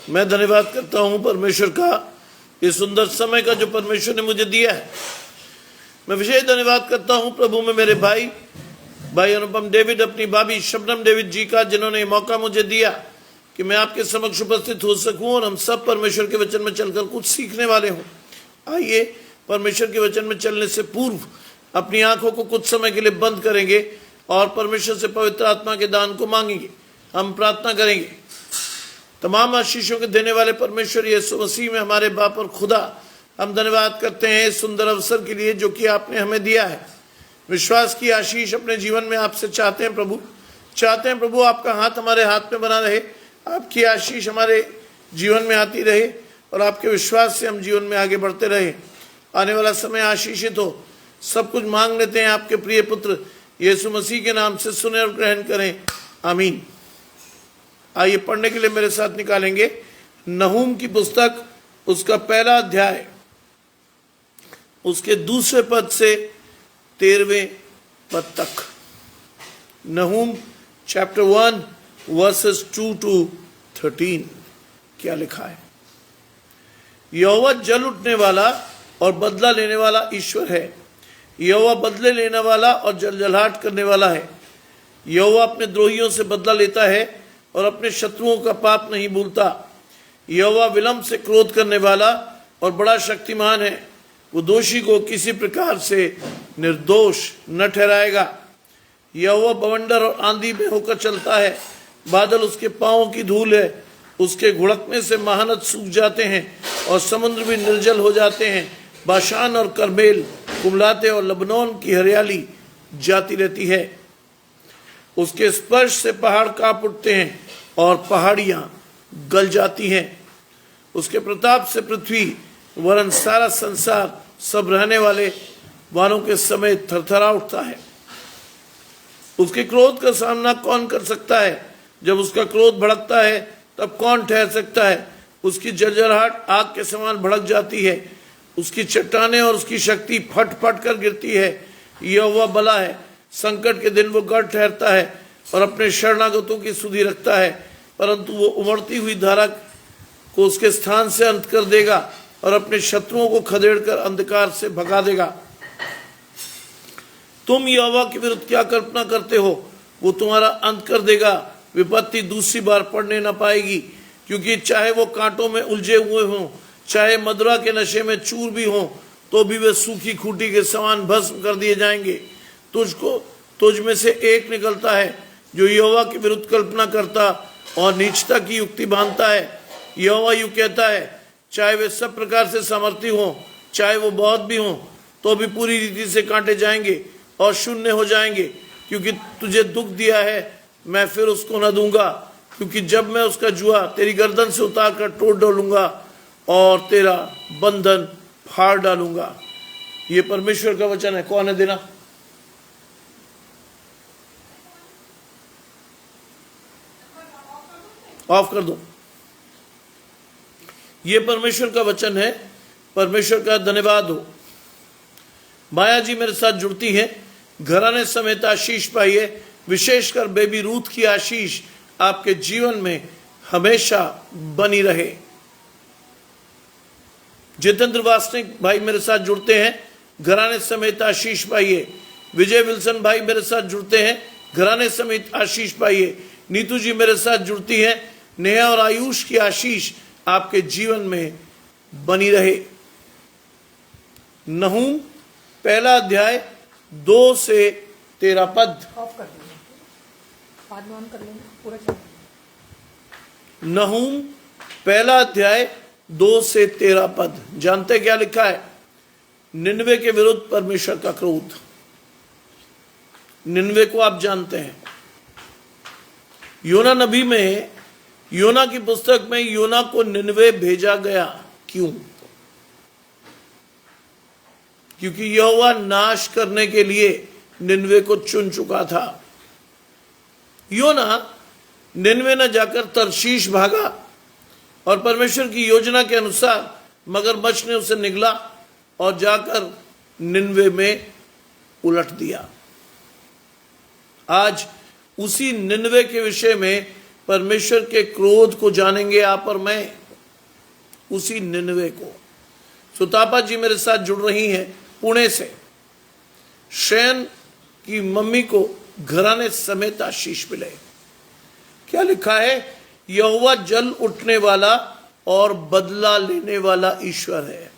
मैं धन्यवाद करता हूं परमेश्वर का, इस सुंदर समय का जो परमेश्वर ने मुझे दिया है। मैं विशेष धन्यवाद करता हूं प्रभु में मेरे भाई अनुपम डेविड, अपनी भाभी शबनम डेविड जी का, जिन्होंने ये मौका मुझे दिया कि मैं आपके समक्ष उपस्थित हो सकूं और हम सब परमेश्वर के वचन में चलकर कुछ सीखने वाले हों। आइए परमेश्वर के वचन में चलने से पूर्व अपनी आंखों को कुछ समय के लिए बंद करेंगे और परमेश्वर से पवित्र आत्मा के दान को मांगेंगे। हम प्रार्थना करेंगे। तमाम आशीषों के देने वाले परमेश्वर यीशु मसीह में हमारे बाप और खुदा, हम धन्यवाद करते हैं इस सुंदर अवसर के लिए जो कि आपने हमें दिया है। विश्वास की आशीष अपने जीवन में आपसे चाहते हैं प्रभु, आपका हाथ हमारे हाथ में बना रहे, आपकी आशीष हमारे जीवन में आती रहे और आपके विश्वास से हम जीवन में आगे बढ़ते रहे। आने वाला समय आशीषित हो। सब कुछ मांग लेते हैं आपके प्रिय पुत्र यीशु मसीह के नाम से, सुने और ग्रहण करें, आमीन। आइए पढ़ने के लिए मेरे साथ निकालेंगे नहूम की पुस्तक, उसका पहला अध्याय, उसके दूसरे पद से 13वें पद तक। नहूम चैप्टर 1 वर्सेस 2 to 13। क्या लिखा है? यहोवा जल उठने वाला और बदला लेने वाला ईश्वर है। यहोवा बदले लेने वाला और जलजलाहट करने वाला है। यहोवा अपने द्रोहियों से बदला लेता है और अपने शत्रुओं का पाप नहीं भूलता। यहोवा विलंब से क्रोध करने वाला और बड़ा शक्तिमान है। वो दोषी को किसी प्रकार से निर्दोष न ठहराएगा। यहोवा बवंडर और आंधी में होकर चलता है। बादल उसके पांवों की धूल है। उसके घुड़कने से महानद सूख जाते हैं और समुद्र भी निर्जल हो जाते हैं। बाशान और करमेल कुमलाते और लबनोन की हरियाली जाती रहती है। उसके स्पर्श से पहाड़ कांप उठते हैं और पहाड़ियां गल जाती हैं। उसके प्रताप से पृथ्वी वरन सारा संसार सब रहने वाले वालों के समेत थरथरा उठता है। उसके क्रोध का सामना कौन कर सकता है? जब उसका क्रोध भड़कता है तब कौन ठहर सकता है? उसकी जलजलाहट आग के समान भड़क जाती है। उसकी चट्टानें और उसकी शक्ति फट फट कर गिरती है। यहोवा भला है, संकट के दिन वो गढ़ ठहरता है और अपने शरणागतों की सुधि रखता है। परंतु वो उमड़ती हुई धारा को उसके स्थान से अंत कर देगा और अपने शत्रुओं को खदेड़कर अंधकार से भगा देगा। तुम यहोवा के विरुद्ध क्या कल्पना करते हो? वो तुम्हारा अंत कर देगा। विपत्ति दूसरी बार पड़ने न पाएगी, क्योंकि चाहे वो कांटों में उलझे हुए हों, चाहे मदरा के नशे में चूर भी हों, तो भी वे सूखी खूंटी के समान भस्म कर दिए जाएंगे। तुझ में से एक निकलता है जो यहोवा के विरुद्ध कल्पना करता और नीचता की युक्ति बांधता है। यहोवा यूं कहता है, चाहे वे सब प्रकार से सामर्थी हों, चाहे वो बहुत भी हों, तो भी पूरी रीति से काटे जाएंगे और शून्य हो जाएंगे। क्योंकि तुझे दुख दिया है, मैं फिर उसको न दूंगा। क्योंकि जब मैं उसका जुआ तेरी गर्दन से उतार कर तोड़ डालूंगा और तेरा बंधन फाड़ डालूंगा। ये परमेश्वर का वचन है। कौन है देना? ऑफ कर दो। ये परमेश्वर का वचन है। परमेश्वर का धन्यवाद हो। माया जी मेरे साथ जुड़ती हैं। घराने समेत आशीष पाइए। विशेषकर बेबी रूथ की आशीष आपके जीवन में हमेशा बनी रहे। जितेंद्र वासनिक भाई मेरे साथ जुड़ते हैं। घराने समेत आशीष पाइए। विजय विल्सन भाई मेरे साथ जुड़ते हैं। घराने समेत आशीष पाइए। नीतू जी मेरे साथ जुड़ती हैं। नेहा और आयुष की आशीष आपके जीवन में बनी रहे। नहूम पहला अध्याय 2 से 13 पद। नहूम पहला अध्याय 2 से 13 पद। जानते क्या लिखा है? निनवे के विरुद्ध परमेश्वर का क्रोध। निनवे को आप जानते हैं। योना नबी में, योना की पुस्तक में योना को निनवे भेजा गया। क्यों? क्योंकि यहोवा नाश करने के लिए निनवे को चुन चुका था। योना निनवे न जाकर तरशीश भागा और परमेश्वर की योजना के अनुसार मगरमच्छ ने उसे निगला और जाकर निनवे में उलट दिया। आज उसी निनवे के विषय में परमेश्वर के क्रोध को जानेंगे आप और मैं, उसी निनवे को। सुतापा जी मेरे साथ जुड़ रही हैं पुणे से। शयन की मम्मी को घराने समेत आशीष मिले। क्या लिखा है? यहोवा जल उठने वाला और बदला लेने वाला ईश्वर है।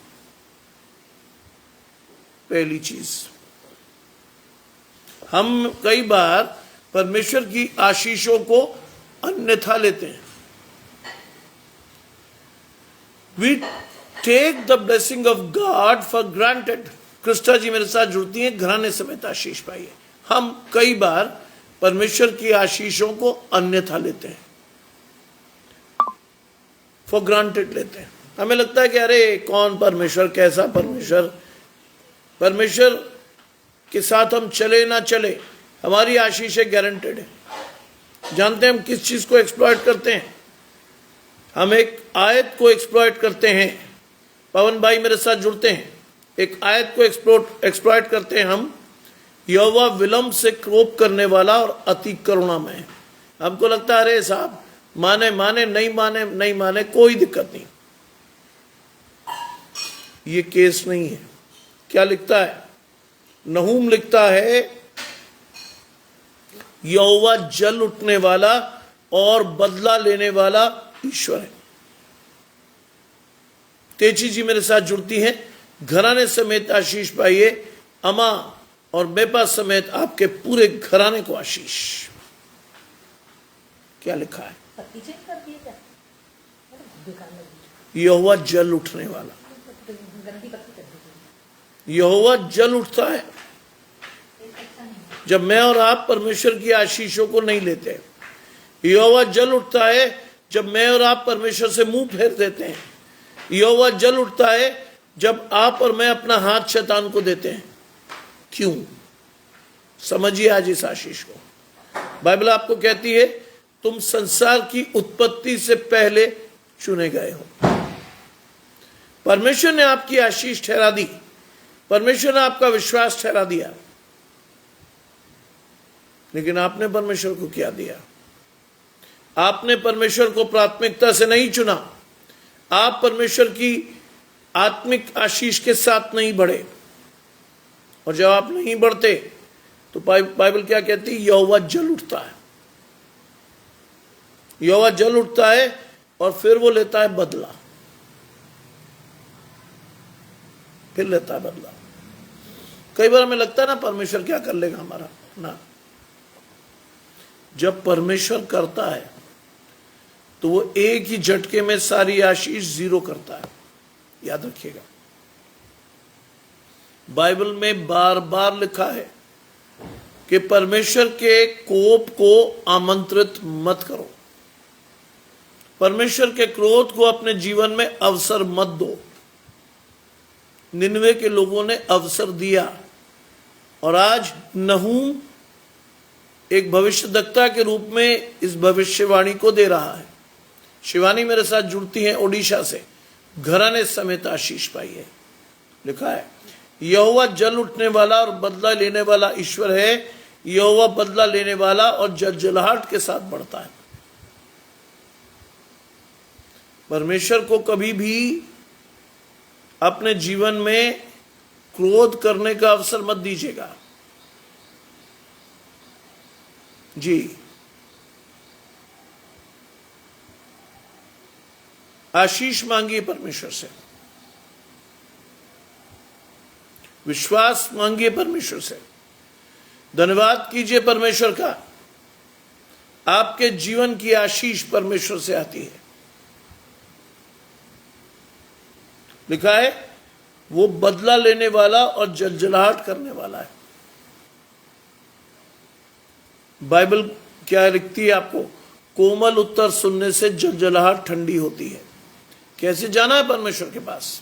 पहली चीज, हम कई बार परमेश्वर की आशीषों को अन्यथा लेते हैं। We take the blessing of God for granted. Krista ji मेरे साथ जुड़ती हैं, घराने समेत आशीष पाइए। हम कई बार परमेश्वर की आशीषों को अन्यथा लेते हैं, फॉर ग्रांटेड लेते हैं। हमें लगता है कि अरे कौन परमेश्वर, कैसा परमेश्वर, परमेश्वर के साथ हम चले ना चले, हमारी आशीषें गारंटेड है। जानते हैं हम किस चीज को एक्सप्लॉइट करते हैं? हम एक आयत को एक्सप्लॉइट करते हैं। पवन भाई मेरे साथ जुड़ते हैं, एक आयत को एक्सप्लॉइट करते हैं हम। यहोवा विलंब से क्रोध करने वाला और अति करुणामय। हमको लगता है अरे साहब माने माने नहीं माने नहीं माने, कोई दिक्कत नहीं। ये केस नहीं है। क्या लिखता है? नहूम लिखता है यहोवा जल उठने वाला और बदला लेने वाला ईश्वर है। तेजी जी मेरे साथ जुड़ती हैं, घराने समेत आशीष पाइए। अमा और बेपा समेत आपके पूरे घराने को आशीष। क्या लिखा है? यहोवा जल उठने वाला। यहोवा जल उठता है जब मैं और आप परमेश्वर की आशीषों को नहीं लेते। यहोवा जल उठता है जब मैं और आप परमेश्वर से मुंह फेर देते हैं। यहोवा जल उठता है जब आप और मैं अपना हाथ शैतान को देते हैं। क्यों? समझिए आज इस आशीष को। बाइबल आपको कहती है तुम संसार की उत्पत्ति से पहले चुने गए हो। परमेश्वर ने आपकी आशीष ठहरा दी, परमेश्वर ने आपका विश्वास ठहरा दिया, लेकिन आपने परमेश्वर को क्या दिया? आपने परमेश्वर को प्राथमिकता से नहीं चुना। आप परमेश्वर की आत्मिक आशीष के साथ नहीं बढ़े। और जब आप नहीं बढ़ते तो बाइबल क्या कहती है? यहोवा जल उठता है। यहोवा जल उठता है और फिर वो लेता है बदला। फिर लेता है बदला। कई बार हमें लगता है ना परमेश्वर क्या कर लेगा हमारा, ना। जब परमेश्वर करता है तो वो एक ही झटके में सारी आशीष जीरो करता है। याद रखिएगा, बाइबल में बार बार लिखा है कि परमेश्वर के कोप को आमंत्रित मत करो। परमेश्वर के क्रोध को अपने जीवन में अवसर मत दो। निनवे के लोगों ने अवसर दिया और आज नहूम एक भविष्यद्वक्ता के रूप में इस भविष्यवाणी को दे रहा है। शिवानी मेरे साथ जुड़ती हैं ओडिशा से, घराने समेत आशीष पाइए। लिखा है यहोवा जल उठने वाला और बदला लेने वाला ईश्वर है। यहोवा बदला लेने वाला और जलजलाहट के साथ बढ़ता है। परमेश्वर को कभी भी अपने जीवन में क्रोध करने का अवसर मत दीजिएगा। जी, आशीष मांगिए परमेश्वर से, विश्वास मांगिए परमेश्वर से, धन्यवाद कीजिए परमेश्वर का। आपके जीवन की आशीष परमेश्वर से आती है। लिखा है वो बदला लेने वाला और जलजलाहट करने वाला है। बाइबल क्या लिखती है आपको? कोमल उत्तर सुनने से जलजलाहट ठंडी होती है। कैसे जाना है परमेश्वर के पास?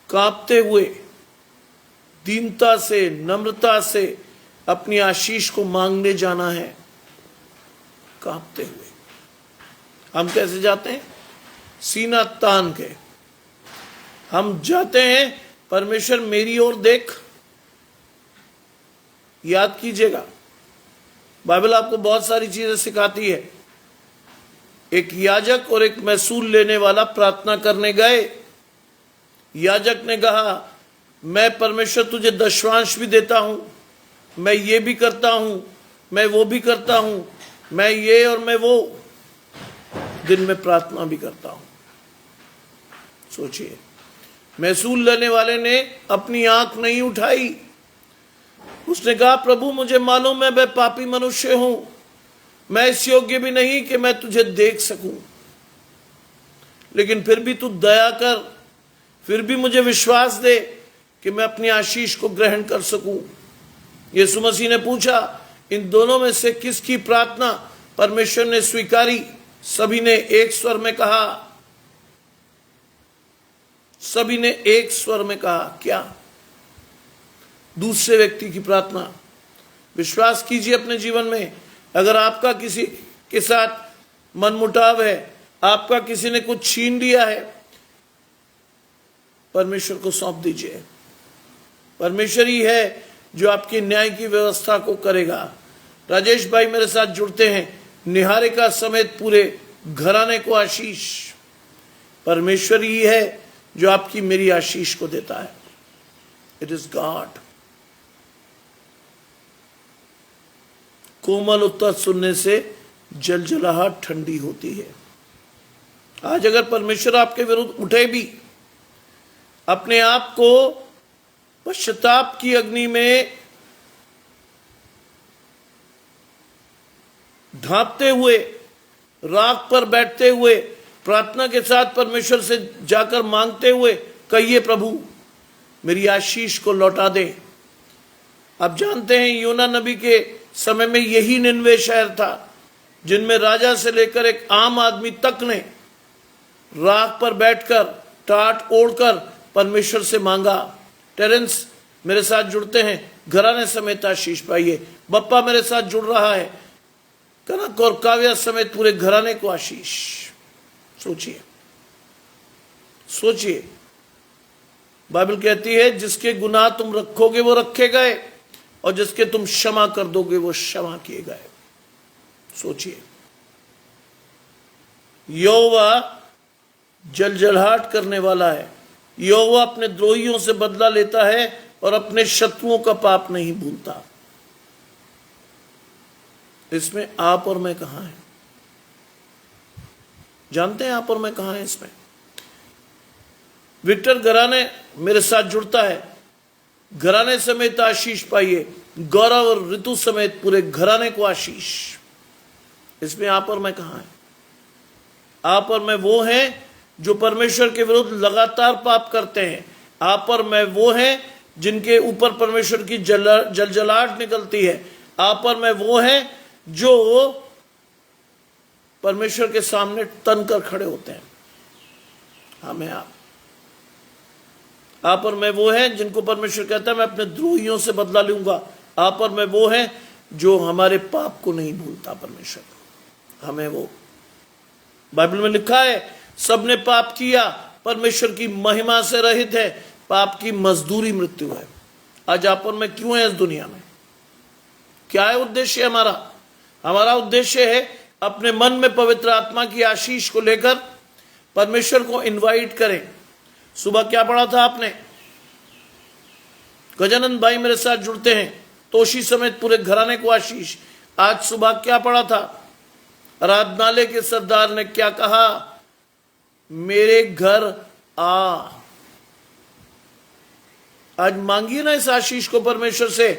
कांपते हुए, दीनता से, नम्रता से अपनी आशीष को मांगने जाना है। कांपते हुए हम कैसे जाते हैं? सीना तान के हम जाते हैं, परमेश्वर मेरी ओर देख। याद कीजिएगा, बाइबल आपको बहुत सारी चीजें सिखाती है। एक याजक और एक महसूल लेने वाला प्रार्थना करने गए। याजक ने कहा, मैं परमेश्वर तुझे दशवांश भी देता हूं, मैं ये भी करता हूं, मैं वो भी करता हूं, मैं ये और मैं वो, दिन में प्रार्थना भी करता हूं। सोचिए, महसूल लेने वाले ने अपनी आंख नहीं उठाई। उसने कहा, प्रभु मुझे मालूम है मैं पापी मनुष्य हूं, मैं इस योग्य भी नहीं कि मैं तुझे देख सकूं, लेकिन फिर भी तू दया कर, फिर भी मुझे विश्वास दे कि मैं अपनी आशीष को ग्रहण कर सकूं। यीशु मसीह ने पूछा, इन दोनों में से किसकी प्रार्थना परमेश्वर ने स्वीकारी? सभी ने एक स्वर में कहा, सभी ने एक स्वर में कहा, क्या? दूसरे व्यक्ति की प्रार्थना। विश्वास कीजिए अपने जीवन में, अगर आपका किसी के साथ मनमुटाव है, आपका किसी ने कुछ छीन लिया है, परमेश्वर को सौंप दीजिए। परमेश्वर ही है जो आपकी न्याय की व्यवस्था को करेगा। राजेश भाई मेरे साथ जुड़ते हैं, निहारिका समेत पूरे घराने को आशीष। परमेश्वर ही है जो आपकी मेरी आशीष को देता है। It is God. कोमल उत्तर सुनने से जलजलाहट ठंडी होती है। आज अगर परमेश्वर आपके विरुद्ध उठे भी, अपने आप को पश्चाताप की अग्नि में ढांपते हुए, राख पर बैठते हुए, प्रार्थना के साथ परमेश्वर से जाकर मांगते हुए कहिए, प्रभु मेरी आशीष को लौटा दे। आप जानते हैं योना नबी के समय में यही निनवे शहर था जिनमें राजा से लेकर एक आम आदमी तक ने राख पर बैठकर, टाट ओढ़कर परमेश्वर से मांगा। टेरेंस मेरे साथ जुड़ते हैं, घराने समेत आशीष पाइए। बप्पा मेरे साथ जुड़ रहा है, कनक और काव्या समेत पूरे घराने को आशीष। सोचिए, सोचिए, बाइबल कहती है जिसके गुनाह तुम रखोगे वो रखे गए, और जिसके तुम क्षमा कर दोगे वो क्षमा किए गए। सोचिए, यहोवा जलजलाहट करने वाला है। यहोवा अपने द्रोहियों से बदला लेता है और अपने शत्रुओं का पाप नहीं भूलता। इसमें आप और मैं कहां हैं? जानते हैं आप और मैं कहां हैं इसमें? विक्टर घराने मेरे साथ जुड़ता है, घराने समेत आशीष पाइए। गौरव और ऋतु समेत पूरे घराने को आशीष। इसमें आप और मैं कहां हैं? आप और मैं वो हैं जो परमेश्वर के विरुद्ध लगातार पाप करते हैं। आप और मैं वो हैं जिनके ऊपर परमेश्वर की जलजलाहट निकलती है। आप और मैं वो हैं जो परमेश्वर के सामने तन कर खड़े होते हैं। हमें आप और मैं वो हैं जिनको परमेश्वर कहता है मैं अपने द्रोहियों से बदला लूंगा। आप और मैं वो हैं जो हमारे पाप को नहीं भूलता परमेश्वर। हमें वो, बाइबल में लिखा है सबने पाप किया, परमेश्वर की महिमा से रहित है, पाप की मजदूरी मृत्यु है। आज आप और मैं क्यों हैं इस दुनिया में? क्या है उद्देश्य हमारा? हमारा उद्देश्य है अपने मन में पवित्र आत्मा की आशीष को लेकर परमेश्वर को इनवाइट करें। सुबह क्या पढ़ा था आपने? गजानंद भाई मेरे साथ जुड़ते हैं, तोशी समेत पूरे घराने को आशीष। आज सुबह क्या पढ़ा था? आराधनालय के सरदार ने क्या कहा? मेरे घर आ। आज मांगिए ना इस आशीष को परमेश्वर से।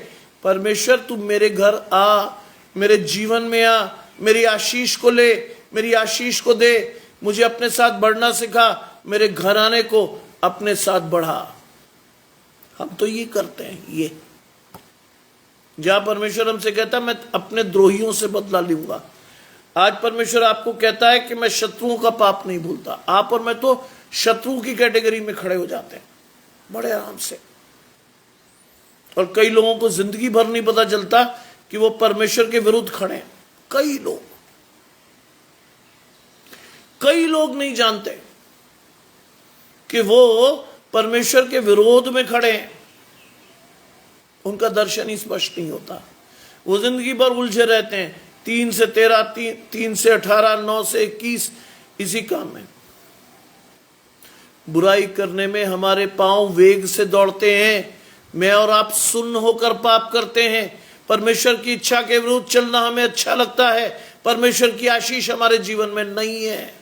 परमेश्वर तू मेरे घर आ, मेरे जीवन में आ, मेरी आशीष को ले, मेरी आशीष को दे, मुझे अपने साथ बढ़ना सिखा, मेरे घराने को अपने साथ बढ़ा। हम तो ये करते हैं। ये जहां परमेश्वर हमसे कहता है मैं अपने द्रोहियों से बदला लूंगा, आज परमेश्वर आपको कहता है कि मैं शत्रुओं का पाप नहीं भूलता। आप और मैं तो शत्रु की कैटेगरी में खड़े हो जाते हैं बड़े आराम से। और कई लोगों को जिंदगी भर नहीं पता चलता कि वो परमेश्वर के विरुद्ध खड़े हैं। कई लोग नहीं जानते कि वो परमेश्वर के विरोध में खड़े हैं। उनका दर्शन ही स्पष्ट नहीं होता। वो जिंदगी भर उलझे रहते हैं, 3 से 13, 3 से 18, 9 से 21, इसी काम में। बुराई करने में हमारे पांव वेग से दौड़ते हैं। मैं और आप सुन्न होकर पाप करते हैं। परमेश्वर की इच्छा के विरुद्ध चलना हमें अच्छा लगता है। परमेश्वर की आशीष हमारे जीवन में नहीं है।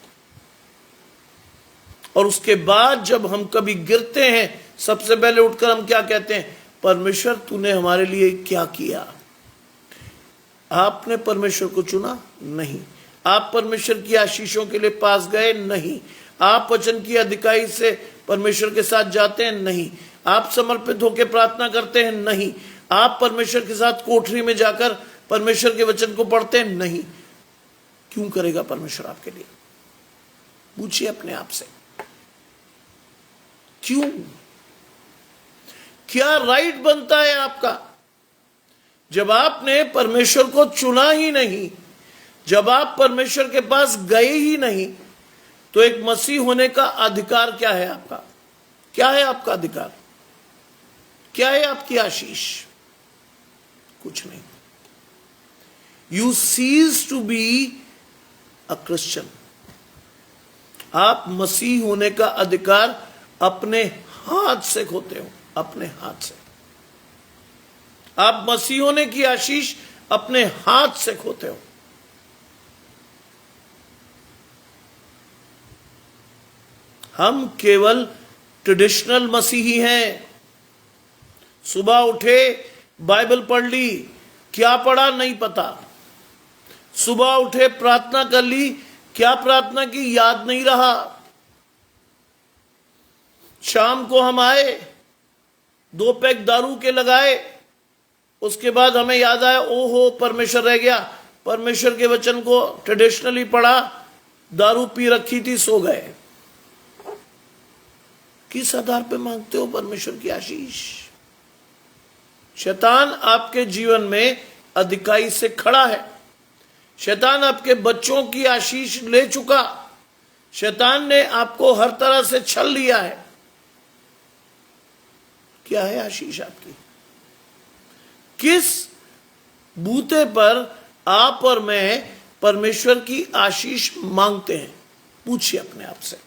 और उसके बाद जब हम कभी गिरते हैं, सबसे पहले उठकर हम क्या कहते हैं? परमेश्वर तूने हमारे लिए क्या किया? आपने परमेश्वर को चुना? नहीं। आप परमेश्वर की आशीषों के लिए पास गए? नहीं। आप वचन की अधिकाई से परमेश्वर के साथ जाते हैं? नहीं। आप समर्पित होकर प्रार्थना करते हैं? नहीं। आप परमेश्वर के साथ कोठरी में जाकर परमेश्वर के वचन को पढ़ते हैं? नहीं। क्यों करेगा परमेश्वर आपके लिए? पूछिए अपने आप से, क्यों? क्या राइट बनता है आपका? जब आपने परमेश्वर को चुना ही नहीं, जब आप परमेश्वर के पास गए ही नहीं, तो एक मसीह होने का अधिकार क्या है आपका? क्या है आपका अधिकार? क्या है आपकी आशीष? कुछ नहीं। You cease to be a Christian. आप मसीह होने का अधिकार अपने हाथ से खोते हो, अपने हाथ से। आप मसीह होने की आशीष अपने हाथ से खोते हो। हम केवल ट्रेडिशनल मसीही हैं। सुबह उठे, बाइबल पढ़ ली, क्या पढ़ा नहीं पता। सुबह उठे, प्रार्थना कर ली, क्या प्रार्थना की याद नहीं रहा। शाम को हम आए, 2 पैक दारू के लगाए, उसके बाद हमें याद आया, ओहो परमेश्वर रह गया। परमेश्वर के वचन को ट्रेडिशनली पढ़ा, दारू पी रखी थी, सो गए। किस आधार पे मांगते हो परमेश्वर की आशीष? शैतान आपके जीवन में अधिकाई से खड़ा है। शैतान आपके बच्चों की आशीष ले चुका। शैतान ने आपको हर तरह से छल लिया है। क्या है आशीष आपकी? किस बूते पर आप और मैं परमेश्वर की आशीष मांगते हैं? पूछिए अपने आप से।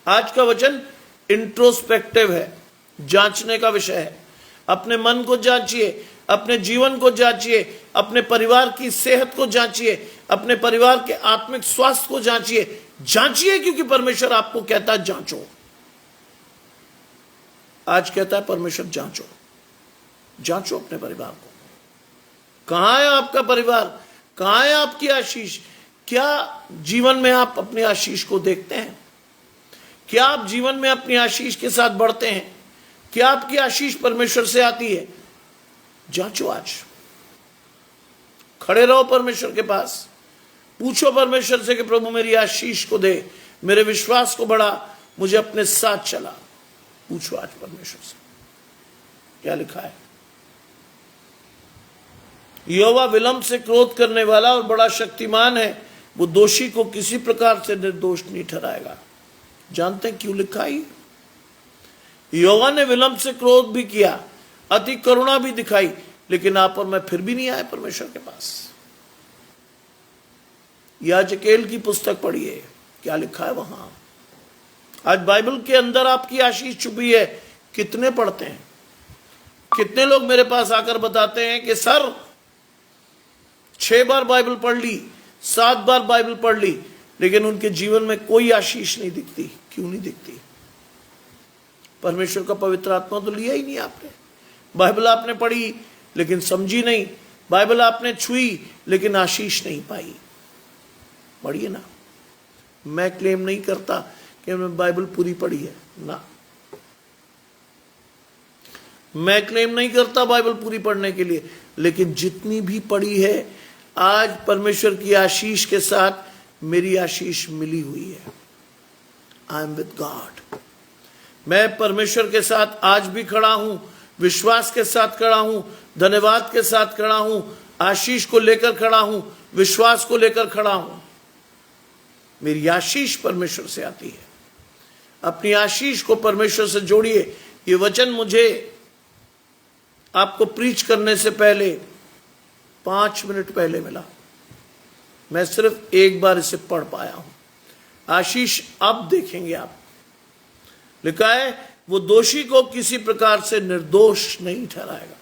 आज का वचन इंट्रोस्पेक्टिव है, जांचने का विषय है। अपने मन को जांचिए, अपने जीवन को जांचिए, अपने परिवार की सेहत को जांचिए, अपने परिवार के आत्मिक स्वास्थ्य को जांचिए। जांचिए, क्योंकि परमेश्वर आपको कहता है जांचो। आज कहता है परमेश्वर जांचो, जांचो अपने परिवार को। कहां है आपका परिवार? कहां है आपकी आशीष? क्या जीवन में आप अपनी आशीष को देखते हैं? क्या आप जीवन में अपनी आशीष के साथ बढ़ते हैं? क्या आपकी आशीष परमेश्वर से आती है? जांचो। आज खड़े रहो परमेश्वर के पास, पूछो परमेश्वर से कि प्रभु मेरी आशीष को दे, मेरे विश्वास को बढ़ा, मुझे अपने साथ चला। पूछो आज परमेश्वर से। क्या लिखा है? यहोवा विलंब से क्रोध करने वाला और बड़ा शक्तिमान है, वो दोषी को किसी प्रकार से निर्दोष नहीं ठहराएगा। जानते हैं क्यों लिखा है? यहोवा ने विलंब से क्रोध भी किया, अति करुणा भी दिखाई, लेकिन आप और मैं फिर भी नहीं आए परमेश्वर के पास। याजकेल की पुस्तक पढ़िए, क्या लिखा है वहां। आज बाइबल के अंदर आपकी आशीष छुपी है। कितने पढ़ते हैं? कितने लोग मेरे पास आकर बताते हैं कि सर 6 बार बाइबल पढ़ ली, 7 बार बाइबल पढ़ ली, लेकिन उनके जीवन में कोई आशीष नहीं दिखती। क्यों नहीं दिखती? परमेश्वर का पवित्र आत्मा तो लिया ही नहीं आपने। बाइबल आपने पढ़ी लेकिन समझी नहीं। बाइबल आपने छुई लेकिन आशीष नहीं पाई। पढ़िए ना। मैं क्लेम नहीं करता कि मैं बाइबल पूरी पढ़ी है ना, मैं क्लेम नहीं करता बाइबल पूरी पढ़ने के लिए, लेकिन जितनी भी पढ़ी है, आज परमेश्वर की आशीष के साथ मेरी आशीष मिली हुई है। I am with God. मैं परमेश्वर के साथ आज भी खड़ा हूं, विश्वास के साथ खड़ा हूं, धन्यवाद के साथ खड़ा हूं, आशीष को लेकर खड़ा हूं, विश्वास को लेकर खड़ा हूं। मेरी आशीष परमेश्वर से आती है। अपनी आशीष को परमेश्वर से जोड़िए। ये वचन मुझे आपको प्रीच करने से पहले 5 मिनट पहले मिला। मैं सिर्फ एक बार इसे पढ़ पाया हूं। आशीष अब देखेंगे आप। लिखा है वो दोषी को किसी प्रकार से निर्दोष नहीं ठहराएगा।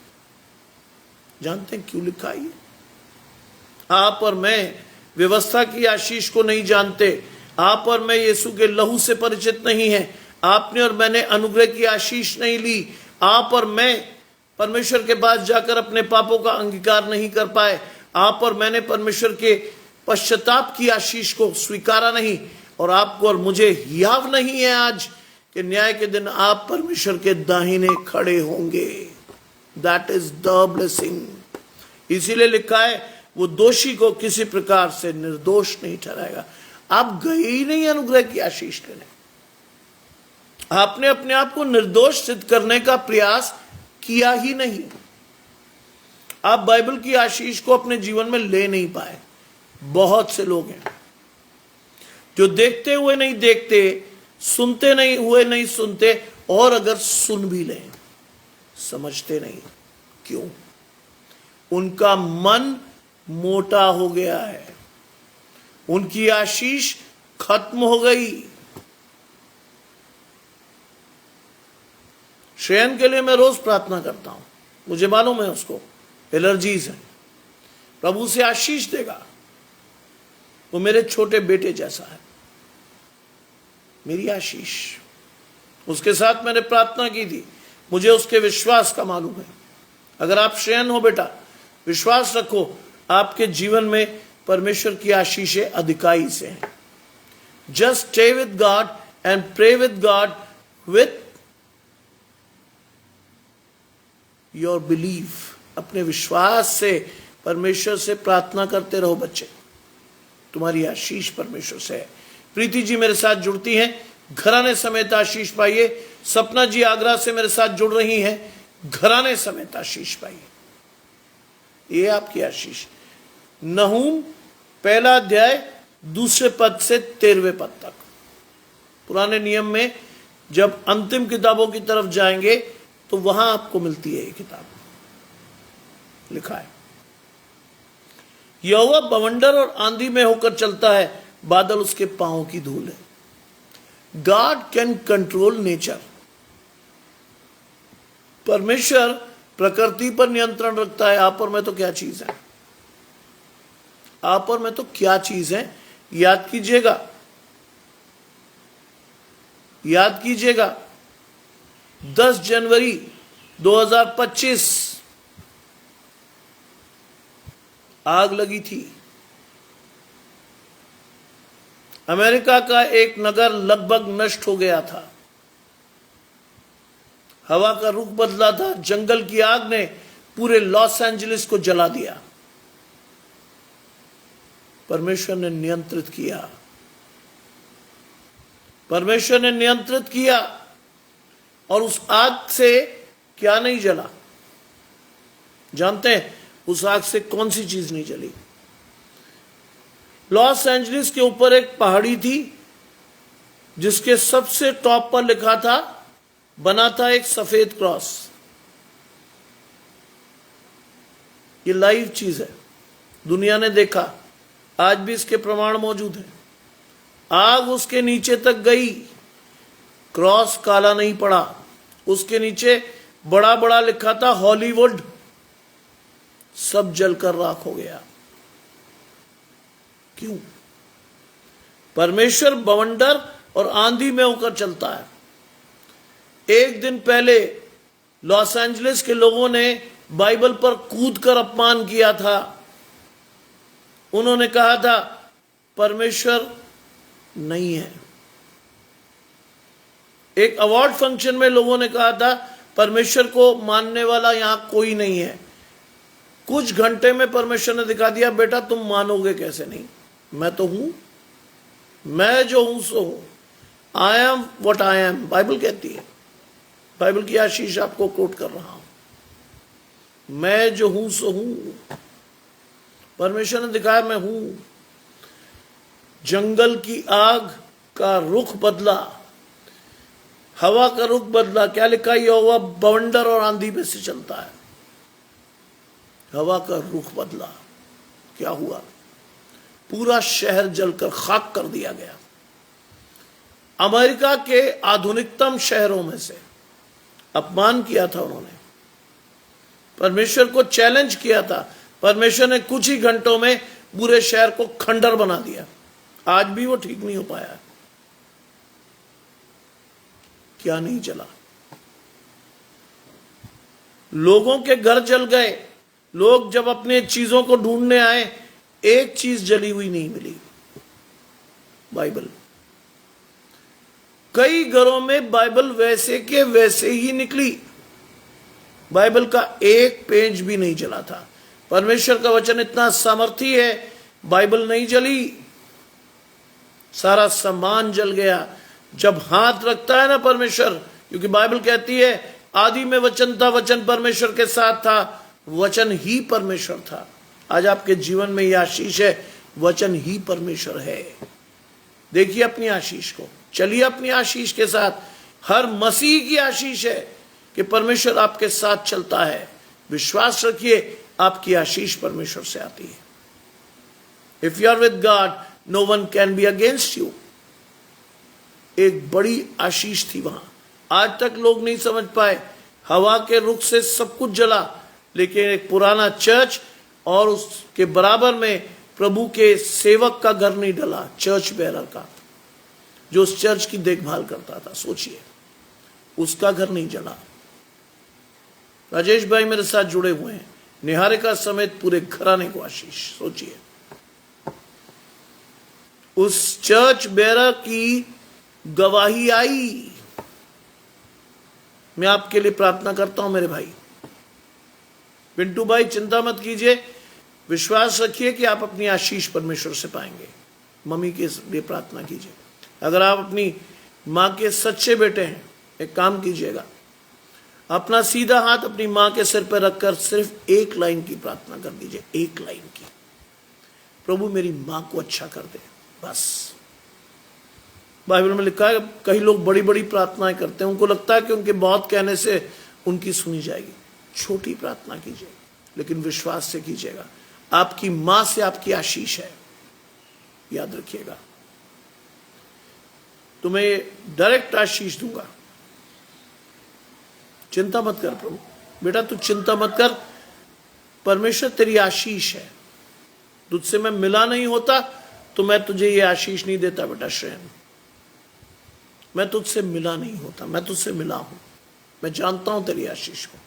जानते हैं क्यों लिखा है? आप और मैं व्यवस्था की आशीष को नहीं जानते। आप और मैं यीशु के लहू से परिचित नहीं है। आपने और मैंने अनुग्रह की आशीष नहीं ली। आप और मैं परमेश्वर के पास जाकर अपने पापों का अंगीकार नहीं कर पाए। आप और मैंने परमेश्वर के पश्चाताप की आशीष को स्वीकारा नहीं। और आपको और मुझे याद नहीं है आज कि न्याय के दिन आप परमेश्वर के दाहिने खड़े होंगे। That is the blessing. इसीलिए लिखा है वो दोषी को किसी प्रकार से निर्दोष नहीं ठहराएगा। आप गए ही नहीं अनुग्रह की आशीष लेने। आपने अपने आप को निर्दोष सिद्ध करने का प्रयास किया ही नहीं। आप बाइबल की आशीष को अपने जीवन में ले नहीं पाए। बहुत से लोग हैं जो देखते हुए नहीं देखते, सुनते नहीं हुए नहीं सुनते, और अगर सुन भी लें समझते नहीं। क्यों? उनका मन मोटा हो गया है। उनकी आशीष खत्म हो गई। श्रेयन के लिए मैं रोज प्रार्थना करता हूं। मुझे मालूम है उसको एलर्जीज है। प्रभु से आशीष देगा। वो मेरे छोटे बेटे जैसा है। मेरी आशीष। उसके साथ मैंने प्रार्थना की थी। मुझे उसके विश्वास का मालूम है। अगर आप श्रेयन हो बेटा, विश्वास रखो आपके जीवन में परमेश्वर की आशीषें अधिकाई से हैं। Just stay with God and pray with God with your belief. अपने विश्वास से परमेश्वर से प्रार्थना करते रहो बच्चे। तुम्हारी आशीष परमेश्वर से है। प्रीति जी मेरे साथ जुड़ती हैं, घराने समेत आशीष पाइए। सपना जी आगरा से मेरे साथ जुड़ रही हैं, घराने समेत आशीष पाइए। ये आपकी आशीष। नहूम 1 अध्याय 2 पद से 13वें पद तक। पुराने नियम में जब अंतिम किताबों की तरफ जाएंगे तो वहां आपको मिलती है ये किताब। लिखा है यहोवा बवंडर और आंधी में होकर चलता है, बादल उसके पांव की धूल है। God can control nature. परमेश्वर प्रकृति पर नियंत्रण रखता है। आप और मैं तो क्या चीज है? आप और मैं तो क्या चीज है? याद कीजिएगा, याद कीजिएगा 10 जनवरी 2025 आग लगी थी। अमेरिका का एक नगर लगभग नष्ट हो गया था। हवा का रुख बदला था। जंगल की आग ने पूरे लॉस एंजलिस को जला दिया। परमेश्वर ने नियंत्रित किया। परमेश्वर ने नियंत्रित किया। और उस आग से क्या नहीं जला? जानते हैं उस आग से कौन सी चीज नहीं जली? लॉस एंजलिस के ऊपर एक पहाड़ी थी जिसके सबसे टॉप पर लिखा था, बना था एक सफेद क्रॉस। ये लाइव चीज है, दुनिया ने देखा। आज भी इसके प्रमाण मौजूद हैं। आग उसके नीचे तक गई, क्रॉस काला नहीं पड़ा। उसके नीचे बड़ा बड़ा लिखा था हॉलीवुड। सब जलकर राख हो गया। क्यों? परमेश्वर बवंडर और आंधी में होकर चलता है। एक दिन पहले लॉस एंजलिस के लोगों ने बाइबल पर कूदकर अपमान किया था। उन्होंने कहा था परमेश्वर नहीं है। एक अवार्ड फंक्शन में लोगों ने कहा था परमेश्वर को मानने वाला यहां कोई नहीं है। कुछ घंटे में परमेश्वर ने दिखा दिया, बेटा तुम मानोगे कैसे नहीं? मैं तो हूं, मैं जो हूं सो हूं। I am what I am, Bible कहती है। बाइबल की आशीष आपको कोट कर रहा हूं। मैं जो हूं सो हूं। परमेश्वर ने दिखाया मैं हूं। जंगल की आग का रुख बदला, हवा का रुख बदला। क्या लिखा? यहोवा बवंडर और आंधी में से चलता है। हवा का रुख बदला। क्या हुआ? पूरा शहर जलकर खाक कर दिया गया। अमेरिका के आधुनिकतम शहरों में से अपमान किया था उन्होंने, परमेश्वर को चैलेंज किया था। परमेश्वर ने कुछ ही घंटों में पूरे शहर को खंडर बना दिया। आज भी वो ठीक नहीं हो पाया। क्या नहीं जला? लोगों के घर जल गए। लोग जब अपने चीजों को ढूंढने आए, एक चीज जली हुई नहीं मिली, बाइबल। कई घरों में बाइबल वैसे के वैसे ही निकली। बाइबल का एक पेज भी नहीं जला था। परमेश्वर का वचन इतना सामर्थी है, बाइबल नहीं जली, सारा सामान जल गया। जब हाथ रखता है ना परमेश्वर, क्योंकि बाइबल कहती है आदि में वचन था, वचन परमेश्वर के साथ था, वचन ही परमेश्वर था। आज आपके जीवन में यह आशीष है, वचन ही परमेश्वर है। देखिए अपनी आशीष को, चलिए अपनी आशीष के साथ। हर मसीह की आशीष है कि परमेश्वर आपके साथ चलता है। विश्वास रखिए, आपकी आशीष परमेश्वर से आती है। If you are with God, no one can be against you. एक बड़ी आशीष थी वहां। आज तक लोग नहीं समझ पाए। हवा के रुख से सब कुछ जला, लेकिन एक पुराना चर्च और उसके बराबर में प्रभु के सेवक का घर नहीं डला, चर्च बेरर का, जो उस चर्च की देखभाल करता था। सोचिए, उसका घर नहीं जला। राजेश भाई मेरे साथ जुड़े हुए हैं, निहारिका समेत पूरे घराने को आशीष। सोचिए, उस चर्च बेरर की गवाही आई। मैं आपके लिए प्रार्थना करता हूं मेरे भाई। पिंटू भाई चिंता मत कीजिए, विश्वास रखिए कि आप अपनी आशीष परमेश्वर से पाएंगे। मम्मी के लिए प्रार्थना कीजिए। अगर आप अपनी मां के सच्चे बेटे हैं, एक काम कीजिएगा, अपना सीधा हाथ अपनी मां के सिर पर रखकर सिर्फ एक लाइन की प्रार्थना कर दीजिए, एक लाइन की। प्रभु मेरी मां को अच्छा कर दे, बस। बाइबल में लिखा है, कई लोग बड़ी बड़ी प्रार्थनाएं करते हैं, उनको लगता है कि उनके बहुत कहने से उनकी सुनी जाएगी। छोटी प्रार्थना कीजिए, लेकिन विश्वास से कीजिएगा। आपकी मां से आपकी आशीष है, याद रखिएगा। तुम्हें डायरेक्ट आशीष दूंगा। चिंता मत कर प्रभु, बेटा तू चिंता मत कर, परमेश्वर तेरी आशीष है। तुझसे मैं मिला नहीं होता तो मैं तुझे ये आशीष नहीं देता बेटा श्रेयन। मैं तुझसे मिला नहीं होता, मैं तुझसे मिला हूं। मैं जानता हूं तेरी आशीष को।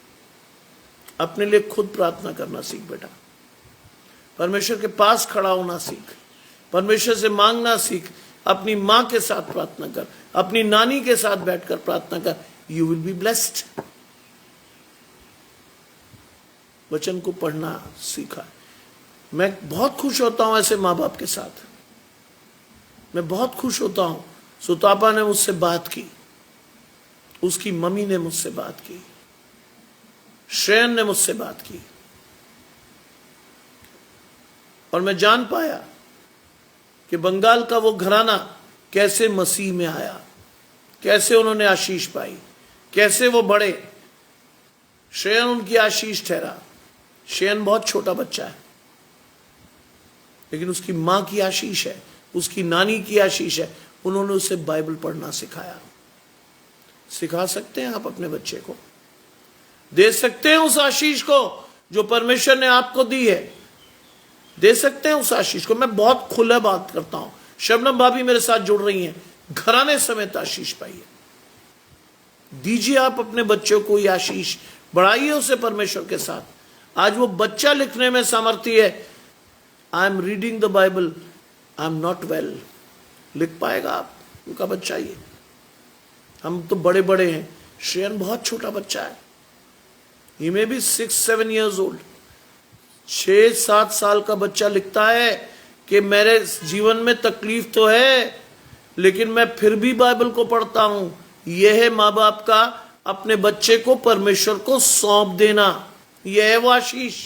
अपने लिए खुद प्रार्थना करना सीख बेटा। परमेश्वर के पास खड़ा होना सीख, परमेश्वर से मांगना सीख। अपनी मां के साथ प्रार्थना कर, अपनी नानी के साथ बैठकर प्रार्थना कर। You will be blessed. वचन को पढ़ना सीखा। मैं बहुत खुश होता हूं ऐसे मां बाप के साथ। मैं बहुत खुश होता हूं। सुतापा ने मुझसे बात की, उसकी मम्मी ने मुझसे बात की, श्रेयन ने मुझसे बात की, और मैं जान पाया कि बंगाल का वो घराना कैसे मसीह में आया, कैसे उन्होंने आशीष पाई, कैसे वो बढ़े। श्रेयन उनकी आशीष ठहरा। श्रेयन बहुत छोटा बच्चा है, लेकिन उसकी मां की आशीष है, उसकी नानी की आशीष है। उन्होंने उसे बाइबल पढ़ना सिखाया। सिखा सकते हैं आप अपने बच्चे को, दे सकते हैं उस आशीष को जो परमेश्वर ने आपको दी है, दे सकते हैं उस आशीष को। मैं बहुत खुला बात करता हूं। शबनम भाभी मेरे साथ जुड़ रही हैं, घराने समेत आशीष पाइए। दीजिए आप अपने बच्चों को ये आशीष, बढ़ाइए उसे परमेश्वर के साथ। आज वो बच्चा लिखने में सामर्थ्य है, I am reading the Bible, I am not well. लिख पाएगा आप उनका बच्चा? ये हम तो बड़े बड़े हैं, श्रेयन बहुत छोटा बच्चा है। ही में भी 6-7 years old। 6-7 साल का बच्चा लिखता है कि मेरे जीवन में तकलीफ तो है, लेकिन मैं फिर भी बाइबल को पढ़ता हूं। यह है माँ बाप का अपने बच्चे को परमेश्वर को सौंप देना। यह है वो आशीष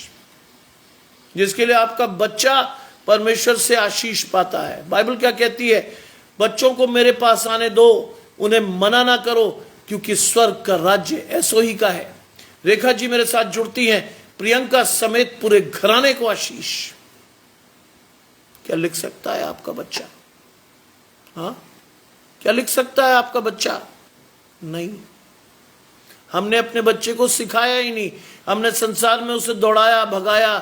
जिसके लिए आपका बच्चा परमेश्वर से आशीष पाता है। बाइबल क्या कहती है? बच्चों को मेरे पास आने दो, उन्हें मना ना करो, क्योंकि स्वर्ग का राज्य ऐसो ही का है। रेखा जी मेरे साथ जुड़ती हैं, प्रियंका समेत पूरे घराने को आशीष। क्या लिख सकता है आपका बच्चा? हाँ, क्या लिख सकता है आपका बच्चा? नहीं। हमने अपने बच्चे को सिखाया ही नहीं। हमने संसार में उसे दौड़ाया, भगाया,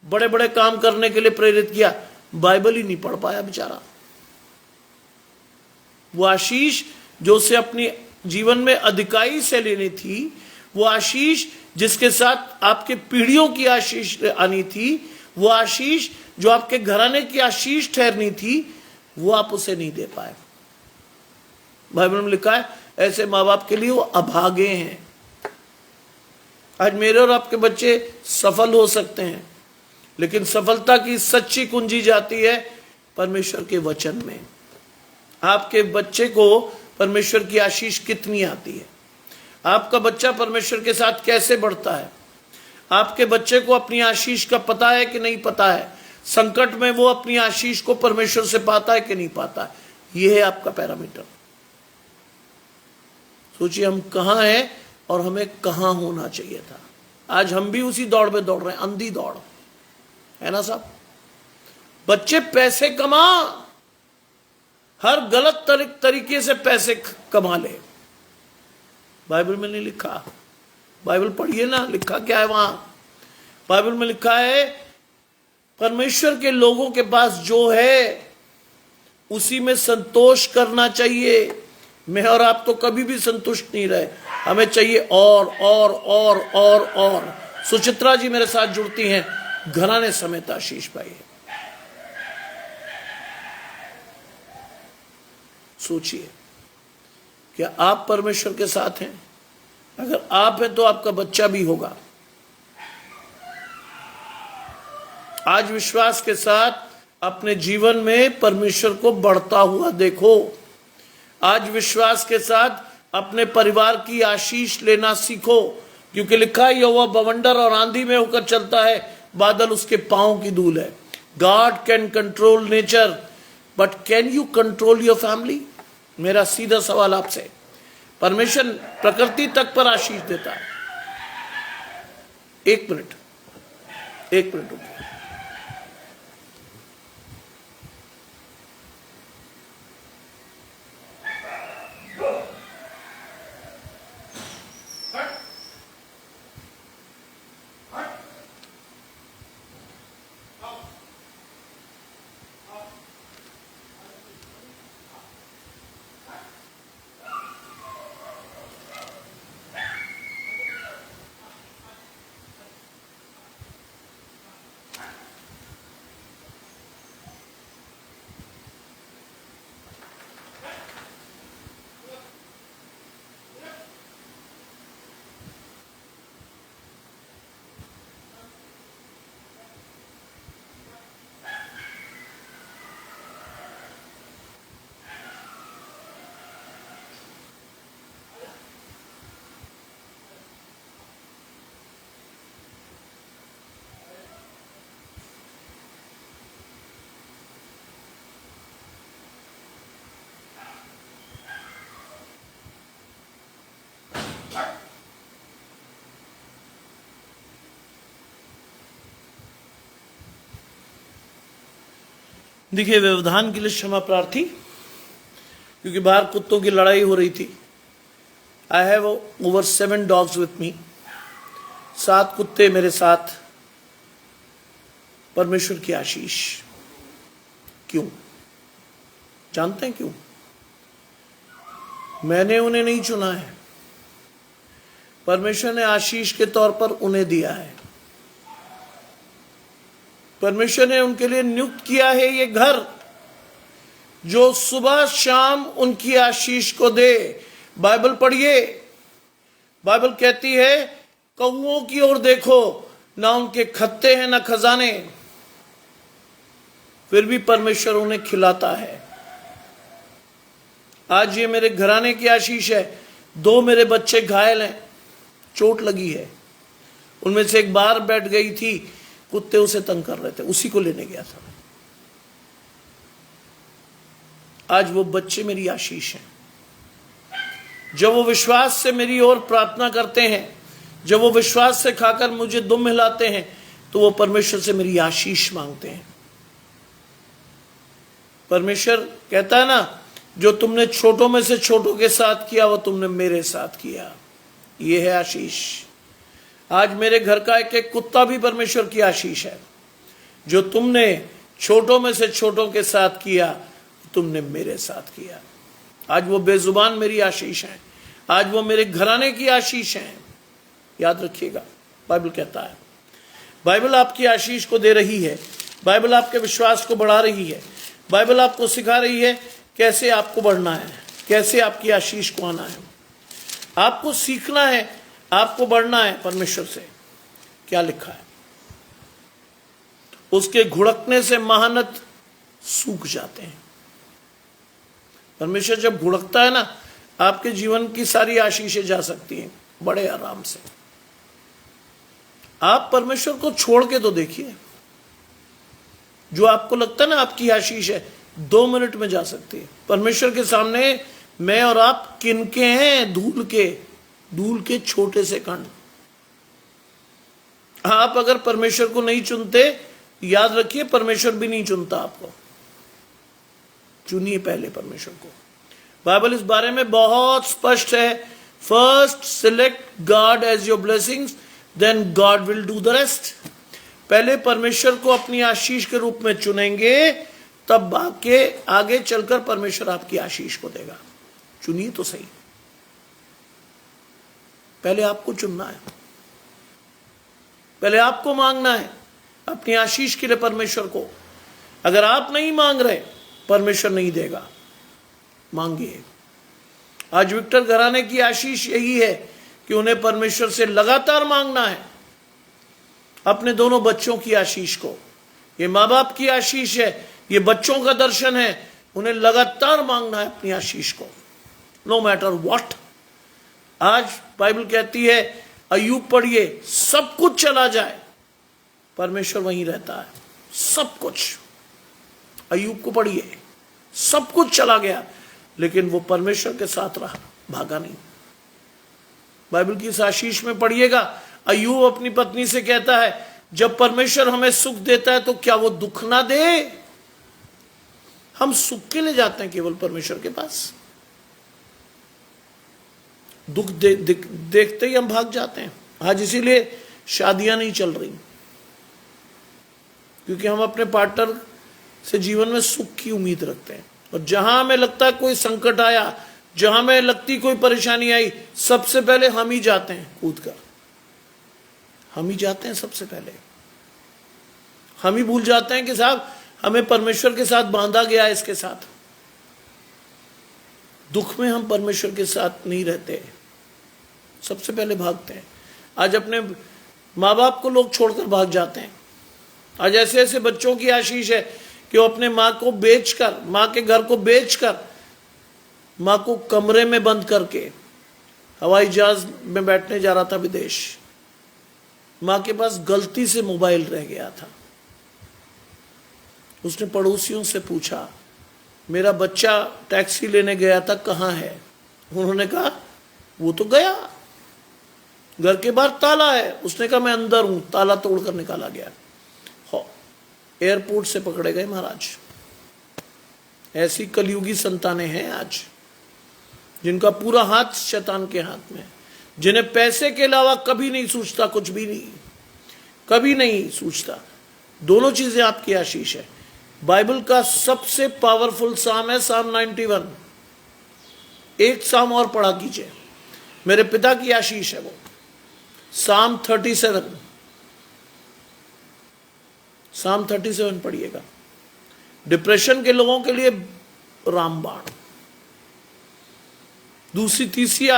बड़े बड़े काम करने के लिए प्रेरित किया, बाइबल ही नहीं पढ़ पाया बेचारा। वो आशीष जो उसे अपनी जीवन में अधिकाई से लेनी थी, वो आशीष जिसके साथ आपके पीढ़ियों की आशीष आनी थी, वो आशीष जो आपके घराने की आशीष ठहरनी थी, वो आप उसे नहीं दे पाए। बाइबल में लिखा है ऐसे माँ बाप के लिए वो अभागे हैं। आज मेरे और आपके बच्चे सफल हो सकते हैं, लेकिन सफलता की सच्ची कुंजी जाती है परमेश्वर के वचन में। आपके बच्चे को परमेश्वर की आशीष कितनी आती है? आपका बच्चा परमेश्वर के साथ कैसे बढ़ता है? आपके बच्चे को अपनी आशीष का पता है कि नहीं पता है? संकट में वो अपनी आशीष को परमेश्वर से पाता है कि नहीं पाता है? यह है आपका पैरामीटर। सोचिए हम कहां हैं और हमें कहां होना चाहिए था। आज हम भी उसी दौड़ में दौड़ रहे हैं, अंधी दौड़ है ना साहब। बच्चे पैसे कमा, हर गलत तरीके से पैसे कमा ले। बाइबल में नहीं लिखा, बाइबल पढ़िए ना, लिखा क्या है वहां? बाइबल में लिखा है परमेश्वर के लोगों के पास जो है उसी में संतोष करना चाहिए। मैं और आप तो कभी भी संतुष्ट नहीं रहे, हमें चाहिए और। सुचित्रा जी मेरे साथ जुड़ती हैं, घराने समेत आशीष पाई है। सोचिए, क्या आप परमेश्वर के साथ हैं? अगर आप हैं तो आपका बच्चा भी होगा। आज विश्वास के साथ अपने जीवन में परमेश्वर को बढ़ता हुआ देखो। आज विश्वास के साथ अपने परिवार की आशीष लेना सीखो, क्योंकि लिखा है यहोवा बवंडर और आंधी में होकर चलता है, बादल उसके पांव की धूल है। God can control nature, but can you control your family? मेरा सीधा सवाल आपसे। परमेश्वर प्रकृति तक पर आशीष देता है। एक मिनट रुकिए। देखिए, व्यवधान के लिए क्षमा प्रार्थी, क्योंकि बाहर कुत्तों की लड़ाई हो रही थी। I have over 7 dogs with me. 7 कुत्ते मेरे साथ। परमेश्वर की आशीष। क्यों? जानते हैं क्यों? मैंने उन्हें नहीं चुना है, परमेश्वर ने आशीष के तौर पर उन्हें दिया है। परमेश्वर ने उनके लिए नियुक्त किया है ये घर, जो सुबह शाम उनकी आशीष को दे। बाइबल पढ़िए, बाइबल कहती है कौओं की ओर देखो, ना उनके खत्ते हैं ना खजाने, फिर भी परमेश्वर उन्हें खिलाता है। आज ये मेरे घराने की आशीष है। 2 मेरे बच्चे घायल हैं, चोट लगी है। उनमें से एक बाहर बैठ गई थी, कुत्ते उसे तंग कर रहे थे, उसी को लेने गया था। आज वो बच्चे मेरी आशीष हैं। जब वो विश्वास से मेरी ओर प्रार्थना करते हैं, जब वो विश्वास से खाकर मुझे दुम हिलाते हैं तो वो परमेश्वर से मेरी आशीष मांगते हैं। परमेश्वर कहता है ना, जो तुमने छोटों में से छोटों के साथ किया वो तुमने मेरे साथ किया। ये है आशीष। आज मेरे घर का एक एक कुत्ता भी परमेश्वर की आशीष है। जो तुमने छोटों में से छोटों के साथ किया तुमने मेरे साथ किया। आज वो बेजुबान मेरी आशीष है, आज वो मेरे घराने की आशीष है। याद रखिएगा, बाइबल कहता है, बाइबल आपकी आशीष को दे रही है, बाइबल आपके विश्वास को बढ़ा रही है, बाइबल आपको सिखा रही है कैसे आपको बढ़ना है, कैसे आपकी आशीष को आना है। आपको सीखना है, आपको बढ़ना है परमेश्वर से। क्या लिखा है? उसके घुड़कने से महानत सूख जाते हैं। परमेश्वर जब घुड़कता है ना, आपके जीवन की सारी आशीषें जा सकती हैं बड़े आराम से। आप परमेश्वर को छोड़ के तो देखिए, जो आपको लगता है ना आपकी आशीष है, 2 मिनट में जा सकती है। परमेश्वर के सामने मैं और आप किनके हैं? धूल के छोटे से कण। आप अगर परमेश्वर को नहीं चुनते, याद रखिए परमेश्वर भी नहीं चुनता आपको। चुनिए पहले परमेश्वर को। बाइबल इस बारे में बहुत स्पष्ट है। First select God as your blessings, then God will do the rest. पहले परमेश्वर को अपनी आशीष के रूप में चुनेंगे, तब आगे चलकर परमेश्वर आपकी आशीष को देगा। चुनिए तो सही, पहले आपको चुनना है, पहले आपको मांगना है अपनी आशीष के लिए परमेश्वर को। अगर आप नहीं मांग रहे, परमेश्वर नहीं देगा। मांगिए। आज विक्टर घराने की आशीष यही है कि उन्हें परमेश्वर से लगातार मांगना है अपने दोनों बच्चों की आशीष को। ये माँ बाप की आशीष है, ये बच्चों का दर्शन है। उन्हें लगातार मांगना है अपनी आशीष को, नो मैटर व्हाट। आज बाइबल कहती है, अय्यूब पढ़िए, सब कुछ चला जाए परमेश्वर वहीं रहता है। सब कुछ, अय्यूब को पढ़िए, सब कुछ चला गया लेकिन वो परमेश्वर के साथ रहा, भागा नहीं। बाइबल की इस आशीष में पढ़िएगा, अय्यूब अपनी पत्नी से कहता है, जब परमेश्वर हमें सुख देता है तो क्या वो दुख ना दे? हम सुख के लिए जाते हैं केवल परमेश्वर के पास, दुख देखते ही हम भाग जाते हैं। आज इसीलिए शादियां नहीं चल रही, क्योंकि हम अपने पार्टनर से जीवन में सुख की उम्मीद रखते हैं। और जहां हमें लगता है कोई संकट आया, जहां हमें लगती कोई परेशानी आई, सबसे पहले हम ही जाते हैं कूद कर, हम ही जाते हैं सबसे पहले। हम ही भूल जाते हैं कि साहब हमें परमेश्वर के साथ बांधा गया है, इसके साथ। दुख में हम परमेश्वर के साथ नहीं रहते, सबसे पहले भागते हैं। आज अपने माँ बाप को लोग छोड़कर भाग जाते हैं। आज ऐसे ऐसे बच्चों की आशीष है कि वो अपने माँ को बेचकर, माँ के घर को बेचकर, माँ को कमरे में बंद करके हवाई जहाज में बैठने जा रहा था विदेश। माँ के पास गलती से मोबाइल रह गया था। उसने पड़ोसियों से पूछा, मेरा बच्चा टैक्सी लेने गया था, कहाँ है? उन्होंने कहा वो तो गया, घर के बाहर ताला है। उसने कहा मैं अंदर हूं, ताला तोड़कर निकाला गया। एयरपोर्ट से पकड़े गए महाराज। ऐसी कलयुगी संतानें हैं आज, जिनका पूरा हाथ शैतान के हाथ में, जिन्हें पैसे के अलावा कभी नहीं सूझता, कुछ भी नहीं, कभी नहीं सूझता। दोनों चीजें आपकी आशीष है। बाइबल का सबसे पावरफुल साम है साम 91। एक साम और पढ़ा कीजिए, मेरे पिता की आशीष है वो, साम 37। साम 37 पढ़िएगा। डिप्रेशन के लोगों के लिए रामबाण। दूसरी तीसरी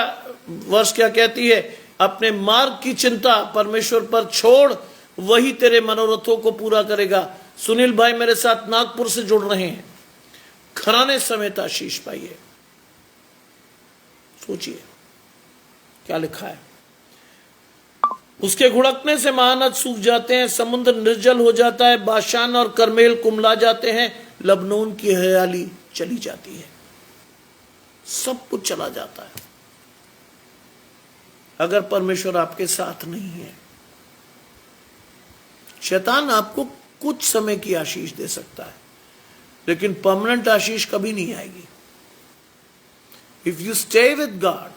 वर्ष क्या कहती है? अपने मार्ग की चिंता परमेश्वर पर छोड़, वही तेरे मनोरथों को पूरा करेगा। सुनील भाई मेरे साथ नागपुर से जुड़ रहे हैं, घराने समेत आशीष पाइए। सोचिए क्या लिखा है। उसके घुड़कने से महानद सूख जाते हैं, समुद्र निर्जल हो जाता है, बाशान और करमेल कुमला जाते हैं, लबनोन की हरियाली चली जाती है। सब कुछ चला जाता है। अगर परमेश्वर आपके साथ नहीं है। शैतान आपको कुछ समय की आशीष दे सकता है, लेकिन परमानेंट आशीष कभी नहीं आएगी। If you stay with God,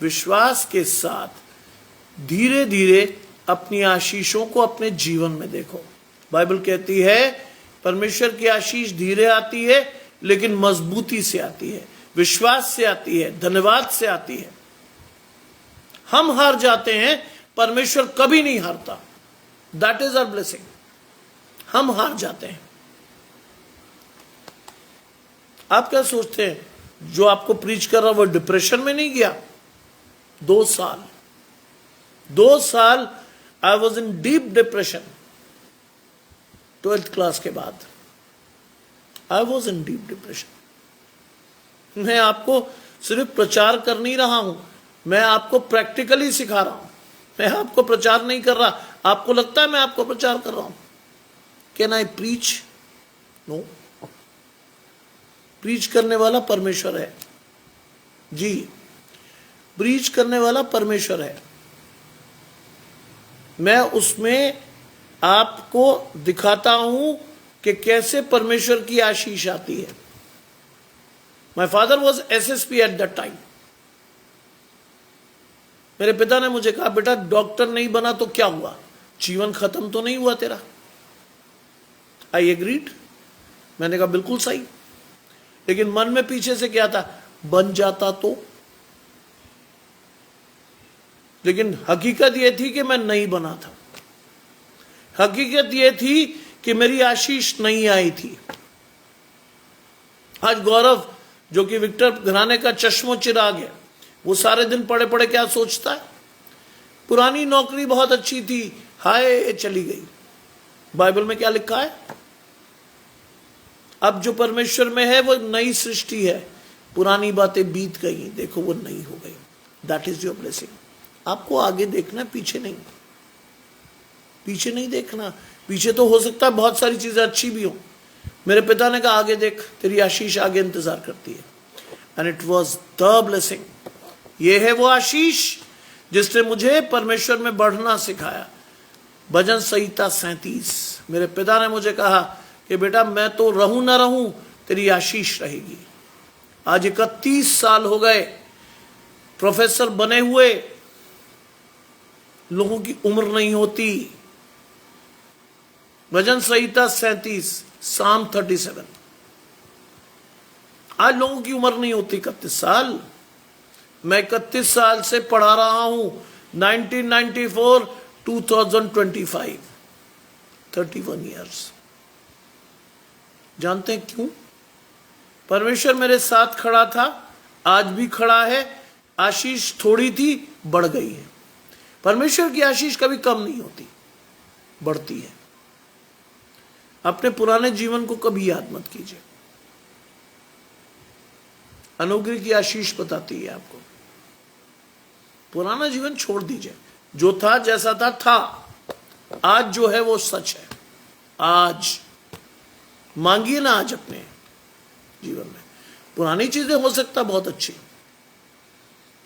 विश्वास के साथ धीरे धीरे अपनी आशीषों को अपने जीवन में देखो। बाइबल कहती है परमेश्वर की आशीष धीरे आती है, लेकिन मजबूती से आती है, विश्वास से आती है, धन्यवाद से आती है। हम हार जाते हैं, परमेश्वर कभी नहीं हारता। That is our blessing. हम हार जाते हैं। आप क्या सोचते हैं, जो आपको प्रीच कर रहा वो डिप्रेशन में नहीं गया? 2 साल I was in deep depression. 12th class के बाद I was in deep depression. मैं आपको सिर्फ प्रचार कर नहीं रहा हूं, मैं आपको प्रैक्टिकली सिखा रहा हूं। मैं आपको प्रचार नहीं कर रहा। आपको लगता है मैं आपको प्रचार कर रहा हूं? Can I preach? No. Preach करने वाला परमेश्वर है जी, प्रीच करने वाला परमेश्वर है। मैं उसमें आपको दिखाता हूं कि कैसे परमेश्वर की आशीष आती है। My father was SSP at that time. मेरे पिता ने मुझे कहा, बेटा डॉक्टर नहीं बना तो क्या हुआ, जीवन खत्म तो नहीं हुआ तेरा। I agreed. मैंने कहा बिल्कुल सही, लेकिन मन में पीछे से क्या था, बन जाता तो। लेकिन हकीकत यह थी कि मैं नहीं बना था। हकीकत यह थी कि मेरी आशीष नहीं आई थी। आज गौरव, जो कि विक्टर घराने का चश्मो चिराग है, वो सारे दिन पड़े पड़े क्या सोचता है, पुरानी नौकरी बहुत अच्छी थी, हाय चली गई। बाइबल में क्या लिखा है? अब जो परमेश्वर में है वो नई सृष्टि है, पुरानी बातें बीत गई, देखो वो नई हो गई। That is your blessing. आपको आगे देखना, पीछे नहीं। पीछे नहीं देखना। पीछे तो हो सकता है बहुत सारी चीजें अच्छी भी हो। मेरे पिता ने कहा आगे देख, तेरी आशीष आगे इंतजार करती है। And it was the blessing. ये है वो आशीष जिसने मुझे परमेश्वर में बढ़ना सिखाया। भजन संहिता 37। मेरे पिता ने मुझे कहा कि बेटा मैं तो रहूं ना रहूं, तेरी आशीष रहेगी। आज 31 साल हो गए प्रोफेसर बने हुए। लोगों की उम्र नहीं होती। भजन संहिता 37, Psalm 37। आज लोगों की उम्र नहीं होती 31 साल। मैं 31 साल से पढ़ा रहा हूं, 1994 2025, 31 ईयर्स। जानते हैं क्यों? परमेश्वर मेरे साथ खड़ा था, आज भी खड़ा है। आशीष थोड़ी थी, बढ़ गई है। परमेश्वर की आशीष कभी कम नहीं होती, बढ़ती है। अपने पुराने जीवन को कभी याद मत कीजिए। अनुग्रह की आशीष बताती है आपको। पुराना जीवन छोड़ दीजिए। जो था जैसा था। आज जो है वो सच है। आज मांगिए ना, आज अपने जीवन में। पुरानी चीजें हो सकता बहुत अच्छी।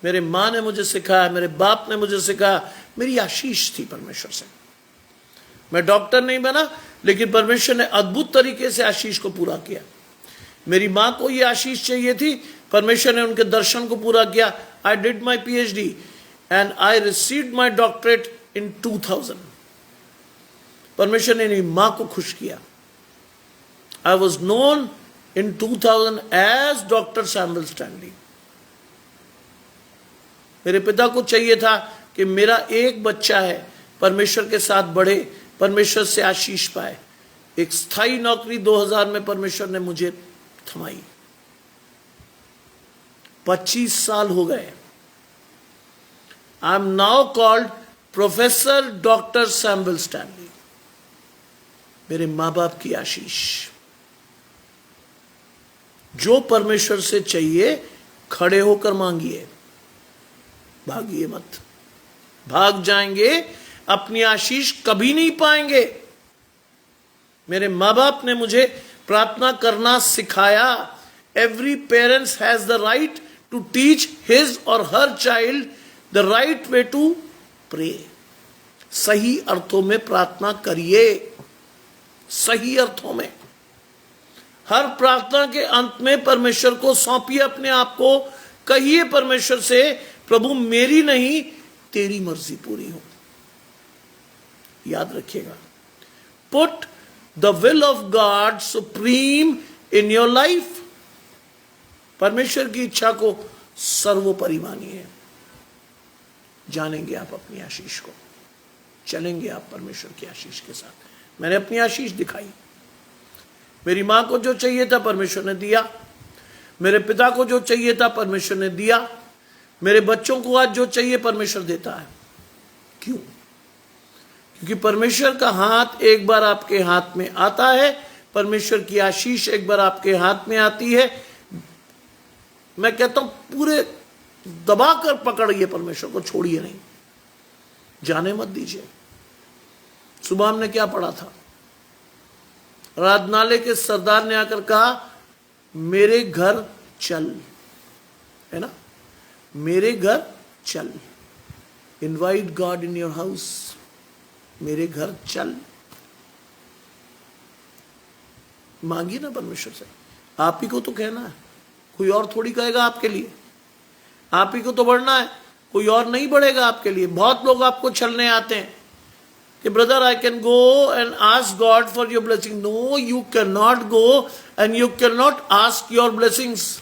मेरे माँ ने मुझे सिखाया, मेरे बाप ने मुझे सिखाया, मेरी आशीष थी परमेश्वर से। मैं डॉक्टर नहीं बना, लेकिन परमेश्वर ने अद्भुत तरीके से आशीष को पूरा किया। मेरी माँ को ये आशीष चाहिए थी, परमेश्वर ने उनके दर्शन को पूरा किया। I did my PhD and I received my doctorate in 2000। परमेश्वर ने मेरी माँ को खुश किया। I was known in 2000 as doctor Samuel Stanley. मेरे पिता को चाहिए था कि मेरा एक बच्चा है, परमेश्वर के साथ बढ़े, परमेश्वर से आशीष पाए। एक स्थायी नौकरी 2000 में परमेश्वर ने मुझे थमाई। 25 साल हो गए। I am now called professor doctor Samuel Stanley. मेरे मां बाप की आशीष। जो परमेश्वर से चाहिए, खड़े होकर मांगिए, भागिए मत। भाग जाएंगे, अपनी आशीष कभी नहीं पाएंगे। मेरे माँ बाप ने मुझे प्रार्थना करना सिखाया। Every parents has the right to teach his और हर child the right way to pray. सही अर्थों में प्रार्थना करिए, सही अर्थों में। हर प्रार्थना के अंत में परमेश्वर को सौंपिए अपने आप को, कहिए परमेश्वर से, प्रभु मेरी नहीं तेरी मर्जी पूरी हो। याद रखिएगा, put the will of God supreme in your life. परमेश्वर की इच्छा को सर्वोपरि मानिए। जानेंगे आप अपनी आशीष को, चलेंगे आप परमेश्वर की आशीष के साथ। मैंने अपनी आशीष दिखाई। मेरी मां को जो चाहिए था परमेश्वर ने दिया, मेरे पिता को जो चाहिए था परमेश्वर ने दिया, मेरे बच्चों को आज जो चाहिए परमेश्वर देता है। क्यों? क्योंकि परमेश्वर का हाथ एक बार आपके हाथ में आता है, परमेश्वर की आशीष एक बार आपके हाथ में आती है। मैं कहता हूं पूरे दबाकर पकड़िए परमेश्वर को, छोड़िए नहीं, जाने मत दीजिए। सुबह हमने क्या पढ़ा था? आराधनालय के सरदार ने आकर कहा मेरे घर चल, है ना, मेरे घर चल। Invite God in your house, मेरे घर चल। मांगिए ना परमेश्वर से, आप ही को तो कहना है, कोई और थोड़ी कहेगा आपके लिए। आप ही को तो बढ़ना है, कोई और नहीं बढ़ेगा आपके लिए। बहुत लोग आपको छलने आते हैं कि brother I can go and ask God for your blessing. No, you can not go and you can not ask your blessings.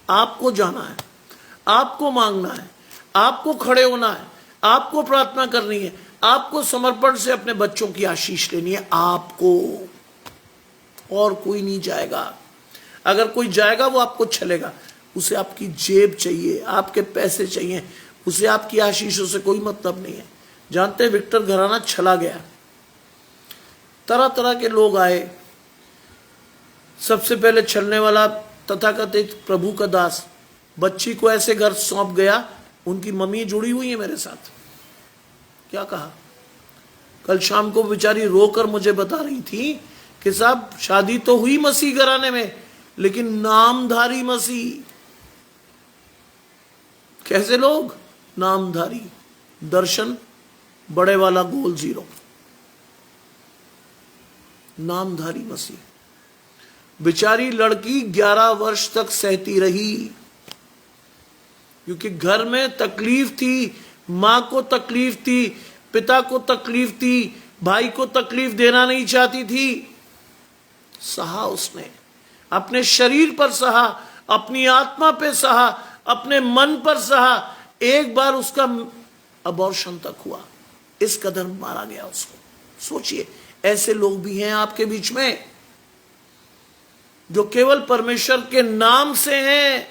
आपको जाना है, आपको मांगना है, आपको खड़े होना है, आपको प्रार्थना करनी है, आपको समर्पण से अपने बच्चों की आशीष लेनी है। आपको, और कोई नहीं जाएगा। अगर कोई जाएगा वो आपको छलेगा। उसे आपकी जेब चाहिए, आपके पैसे चाहिए, उसे आपकी आशीषों से कोई मतलब नहीं है। जानते हैं विक्टर घराना छला गया, तरह तरह के लोग आए। सबसे पहले छलने वाला तथाकथित प्रभु का दास बच्ची को ऐसे घर सौंप गया। उनकी मम्मी जुड़ी हुई है मेरे साथ। क्या कहा? कल शाम को बेचारी रोकर मुझे बता रही थी कि साहब शादी तो हुई मसीह घराने में, लेकिन नामधारी मसीह। कैसे लोग? नामधारी, दर्शन बड़े वाला गोल 0, नामधारी मसीह। बेचारी लड़की 11 वर्ष तक सहती रही, क्योंकि घर में तकलीफ थी, मां को तकलीफ थी, पिता को तकलीफ थी, भाई को तकलीफ देना नहीं चाहती थी। सहा उसने, अपने शरीर पर सहा, अपनी आत्मा पे सहा, अपने मन पर सहा। एक बार उसका अबॉर्शन तक हुआ, इस कदर मारा गया उसको। सोचिए, ऐसे लोग भी हैं आपके बीच में जो केवल परमेश्वर के नाम से हैं,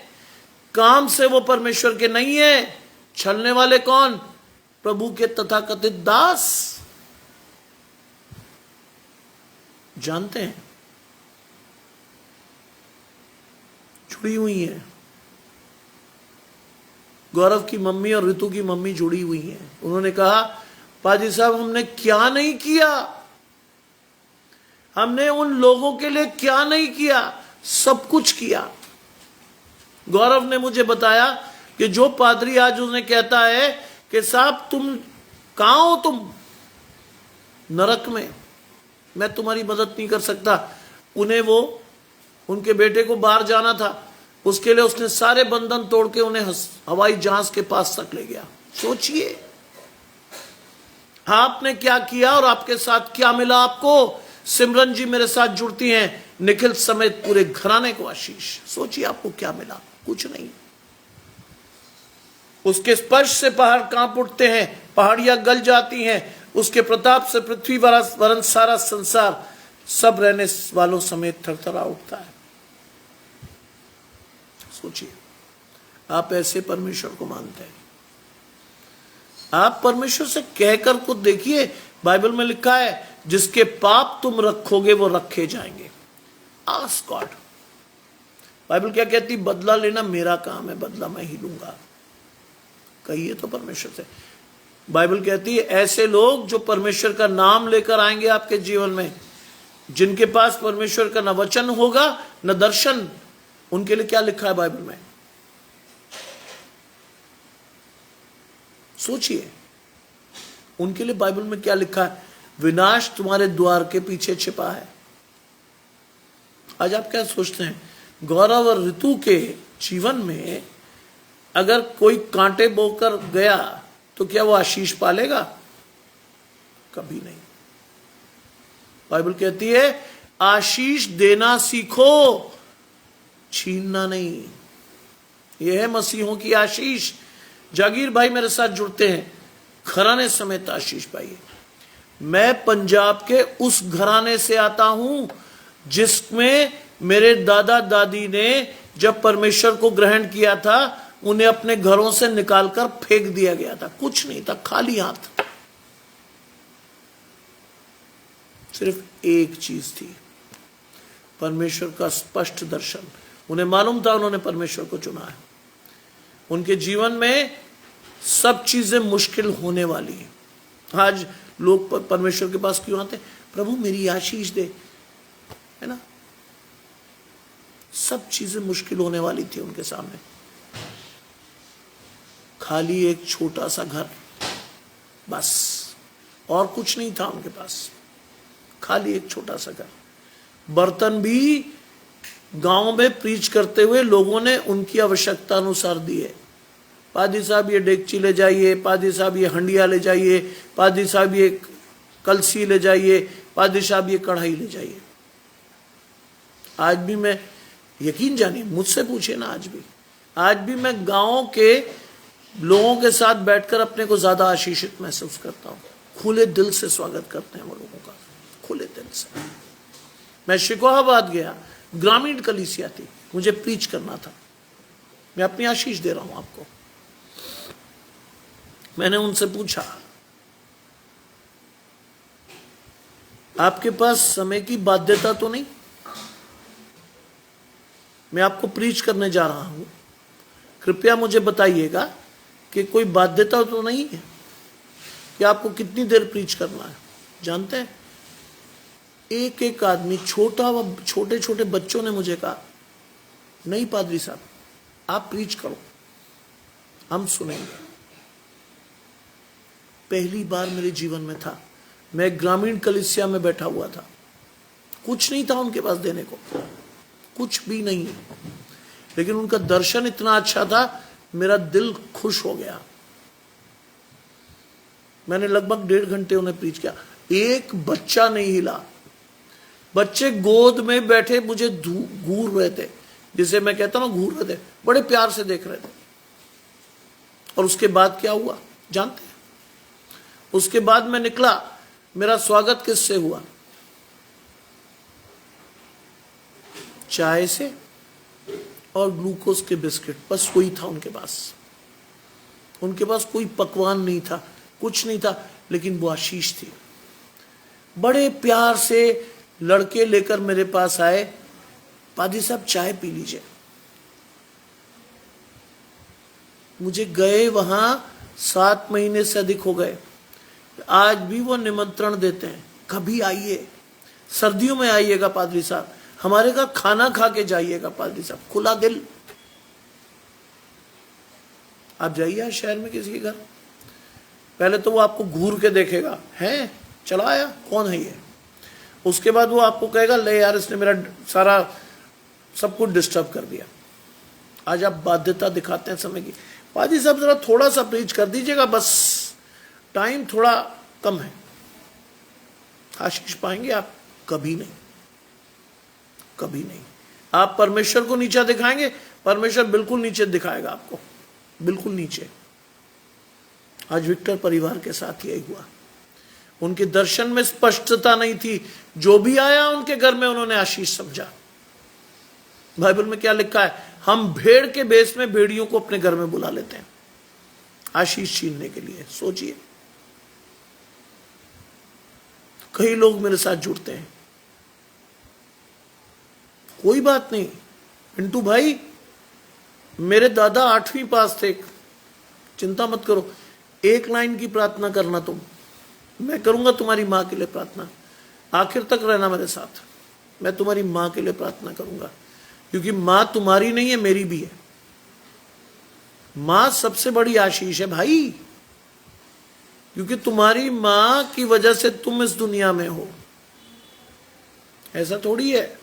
काम से वो परमेश्वर के नहीं है। छलने वाले कौन? प्रभु के तथाकथित दास। जानते हैं, जुड़ी हुई है। गौरव की मम्मी और ऋतु की मम्मी जुड़ी हुई हैं। उन्होंने कहा पाजी साहब हमने क्या नहीं किया, हमने उन लोगों के लिए क्या नहीं किया, सब कुछ किया। गौरव ने मुझे बताया कि जो पादरी आज उन्हें कहता है कि साहब तुम कहां हो, तुम नरक में, मैं तुम्हारी मदद नहीं कर सकता। उन्हें वो, उनके बेटे को बाहर जाना था, उसके लिए उसने सारे बंधन तोड़ के उन्हें हवाई जहाज के पास तक ले गया। सोचिए आपने क्या किया और आपके साथ क्या मिला आपको। सिमरन जी मेरे साथ जुड़ती हैं, निखिल समेत पूरे घराने को आशीष। सोचिए आपको क्या मिला, कुछ नहीं। उसके स्पर्श से पहाड़ कांप उठते हैं, पहाड़ियां गल जाती हैं। उसके प्रताप से पृथ्वी वरन सारा संसार सब रहने वालों समेत थरथरा उठता है। सोचिए आप ऐसे परमेश्वर को मानते हैं। आप परमेश्वर से कहकर को देखिए, बाइबल में लिखा है जिसके पाप तुम रखोगे वो रखे जाएंगे। Ask God. बाइबल क्या कहती? बदला लेना मेरा काम है, बदला मैं ही लूंगा। कहिए तो परमेश्वर से। बाइबल कहती है ऐसे लोग जो परमेश्वर का नाम लेकर आएंगे आपके जीवन में, जिनके पास परमेश्वर का न वचन होगा न दर्शन, उनके लिए क्या लिखा है बाइबल में? सोचिए उनके लिए बाइबल में क्या लिखा है, विनाश तुम्हारे द्वार के पीछे छिपा है। आज आप क्या सोचते हैं, गौरव और ऋतु के जीवन में अगर कोई कांटे बोकर गया तो क्या वो आशीष पालेगा? कभी नहीं। बाइबल कहती है आशीष देना सीखो, छीनना नहीं। यह है मसीहों की आशीष। जागीर भाई मेरे साथ जुड़ते हैं, घराने समेत आशीष पाइए। मैं पंजाब के उस घराने से आता हूं जिसमें मेरे दादा दादी ने जब परमेश्वर को ग्रहण किया था उन्हें अपने घरों से निकालकर फेंक दिया गया था, कुछ नहीं था, खाली हाथ। सिर्फ एक चीज थी, परमेश्वर का स्पष्ट दर्शन। उन्हें मालूम था उन्होंने परमेश्वर को चुना है। उनके जीवन में सब चीजें मुश्किल होने वाली हैं। आज लोग परमेश्वर के पास क्यों आते? प्रभु मेरी आशीष दे, है ना। सब चीजें मुश्किल होने वाली थी उनके सामने, खाली एक छोटा सा घर, बस, और कुछ नहीं था उनके पास, खाली एक छोटा सा घर। बर्तन भी गांव में प्रीच करते हुए लोगों ने उनकी आवश्यकता अनुसार दिए। पादी साहब ये डेगची ले जाइए, पादी साहब ये हंडिया ले जाइए, पादी साहब ये कलसी ले जाइए, पादी साहब ये कढ़ाई ले जाइए। आज भी मैं, यकीन जानिए, मुझसे पूछिए ना, आज भी मैं गांव के लोगों के साथ बैठकर अपने को ज्यादा आशीषित महसूस करता हूं। खुले दिल से स्वागत करते हैं वो लोगों का, खुले दिल से। मैं शिकोहाबाद गया, ग्रामीण कलीसिया थी, मुझे प्रीच करना था। मैं अपनी आशीष दे रहा हूं आपको। मैंने उनसे पूछा आपके पास समय की बाध्यता तो नहीं? मैं आपको प्रीच करने जा रहा हूं, कृपया मुझे बताइएगा कि कोई बाध्यता तो नहीं है कि आपको कितनी देर प्रीच करना है। जानते हैं, एक एक आदमी, छोटे छोटे बच्चों ने मुझे कहा नहीं पादरी साहब आप प्रीच करो, हम सुनेंगे। पहली बार मेरे जीवन में था, मैं ग्रामीण कलीसिया में बैठा हुआ था, कुछ नहीं था उनके पास देने को, कुछ भी नहीं, लेकिन उनका दर्शन इतना अच्छा था, मेरा दिल खुश हो गया। मैंने लगभग 1.5 घंटे उन्हें प्रीच किया, एक बच्चा नहीं हिला। बच्चे गोद में बैठे मुझे घूर रहे थे, जिसे मैं कहता हूं घूर रहे थे, बड़े प्यार से देख रहे थे। और उसके बाद क्या हुआ जानते हैं? उसके बाद मैं निकला, मेरा स्वागत किससे हुआ? चाय से और ग्लूकोज के बिस्किट, बस वही था उनके पास। उनके पास कोई पकवान नहीं था, कुछ नहीं था, लेकिन वो आशीष थी। बड़े प्यार से लड़के लेकर मेरे पास आए, पादी साहब चाय पी लीजिए। मुझे गए वहां 7 महीने से अधिक हो गए, आज भी वो निमंत्रण देते हैं, कभी आइए, सर्दियों में आइएगा पादरी साहब, हमारे घर खाना खा के जाइएगा पादरी साहब, खुला दिल। आप जाइए शहर में किसी के घर, पहले तो वो आपको घूर के देखेगा, है चला आया, कौन है ये। उसके बाद वो आपको कहेगा ले यार इसने मेरा सारा सब कुछ डिस्टर्ब कर दिया। आज आप बाध्यता दिखाते हैं समय की, पादी साहब जरा थोड़ा सा प्रीच कर दीजिएगा, बस टाइम थोड़ा कम है, आशीष पाएंगे आप? कभी नहीं, कभी नहीं। आप परमेश्वर को नीचा दिखाएंगे, परमेश्वर बिल्कुल नीचे दिखाएगा आपको, बिल्कुल नीचे। आज विक्टर परिवार के साथ यही हुआ। उनके दर्शन में स्पष्टता नहीं थी, जो भी आया उनके घर में उन्होंने आशीष समझा। बाइबल में क्या लिखा है? हम भेड़ के बेस में भेड़ियों को अपने घर में बुला लेते हैं आशीष छीनने के लिए। सोचिए, कई लोग मेरे साथ जुड़ते हैं, कोई बात नहीं पिंटू भाई, मेरे दादा 8वीं पास थे, चिंता मत करो, 1 लाइन की प्रार्थना करना तुम, मैं करूंगा तुम्हारी मां के लिए प्रार्थना, आखिर तक रहना मेरे साथ, मैं तुम्हारी मां के लिए प्रार्थना करूंगा, क्योंकि मां तुम्हारी नहीं है, मेरी भी है। मां सबसे बड़ी आशीष है भाई, क्योंकि तुम्हारी मां की वजह से तुम इस दुनिया में हो। ऐसा थोड़ी है,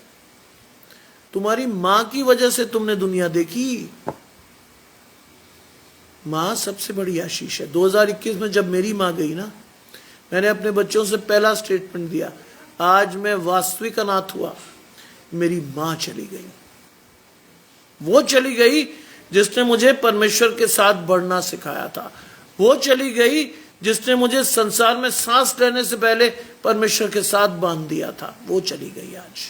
तुम्हारी मां की वजह से तुमने दुनिया देखी। मां सबसे बड़ी आशीष है। 2021 में जब मेरी मां गई ना, मैंने अपने बच्चों से पहला स्टेटमेंट दिया, आज मैं वास्तविक अनाथ हुआ, मेरी मां चली गई। वो चली गई जिसने मुझे परमेश्वर के साथ बढ़ना सिखाया था। वो चली गई जिसने मुझे संसार में सांस लेने से पहले परमेश्वर के साथ बांध दिया था। वो चली गई आज।